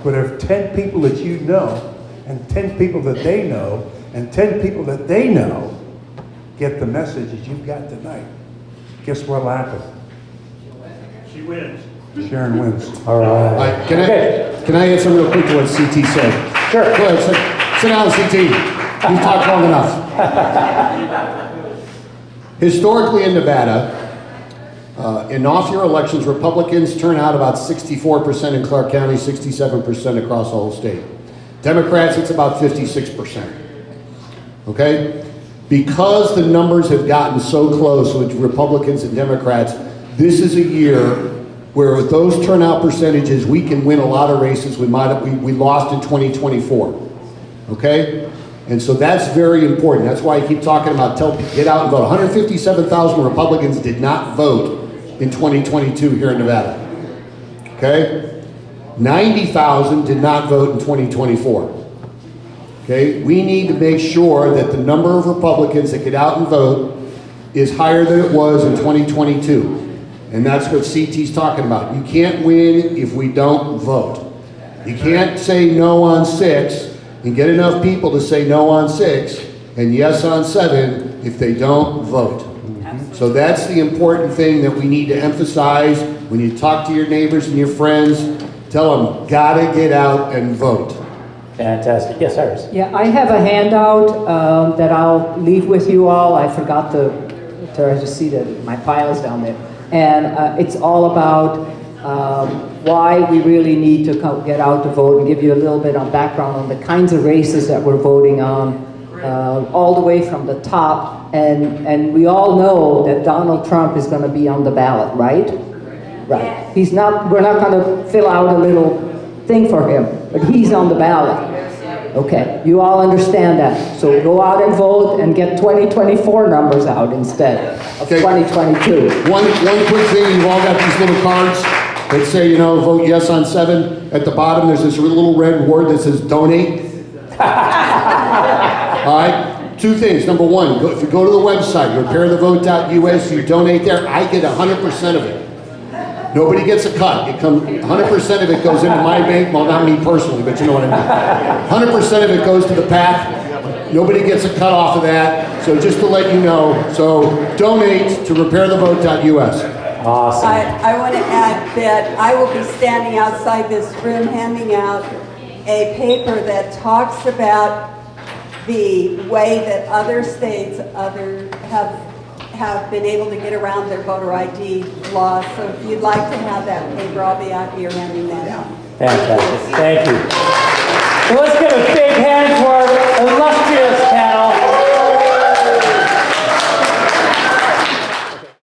But if 10 people that you know, and 10 people that they know, and 10 people that they know get the message that you've got tonight, guess what'll happen? She wins. Sharron wins. All right. Can I answer real quick to what CT said? Sure. Go ahead, sit down, CT. You've talked long enough. Historically in Nevada, in off-year elections, Republicans turn out about 64% in Clark County, 67% across the whole state. Democrats, it's about 56%. Okay? Because the numbers have gotten so close with Republicans and Democrats, this is a year where with those turnout percentages, we can win a lot of races we lost in 2024. Okay? And so that's very important. That's why I keep talking about get out and vote. 157,000 Republicans did not vote in 2022 here in Nevada. Okay? 90,000 did not vote in 2024. Okay, we need to make sure that the number of Republicans that get out and vote is higher than it was in 2022. And that's what CT's talking about. You can't win if we don't vote. You can't say no on 6 and get enough people to say no on 6 and yes on 7 if they don't vote. So that's the important thing that we need to emphasize when you talk to your neighbors and your friends. Tell them, gotta get out and vote. Fantastic. Yes, Iris. Yeah, I have a handout that I'll leave with you all. I forgot to just see that my pile is down there. And it's all about why we really need to get out to vote, and give you a little bit of background on the kinds of races that we're voting on, all the way from the top. And we all know that Donald Trump is going to be on the ballot, right? Right. He's not. We're not going to fill out a little thing for him, but he's on the ballot. Okay, you all understand that. So go out and vote and get 2024 numbers out instead of 2022. One quick thing, you've all got these little cards that say, you know, vote yes on 7. At the bottom, there's this little red word that says donate. All right, 2 things. Number 1, if you go to the website, repairthevote.us, you donate there, I get 100% of it. Nobody gets a cut. It comes 100% of it goes into my bank. Well, not me personally, but you know what I mean. 100% of it goes to the PAC. Nobody gets a cut off of that. So just to let you know, so donate to repairthevote.us. Awesome. I want to add that I will be standing outside this room handing out a paper that talks about the way that other states have been able to get around their voter ID laws. So if you'd like to have that paper, I'll be out here handing that out. Fantastic. Thank you. Well, let's give a big hand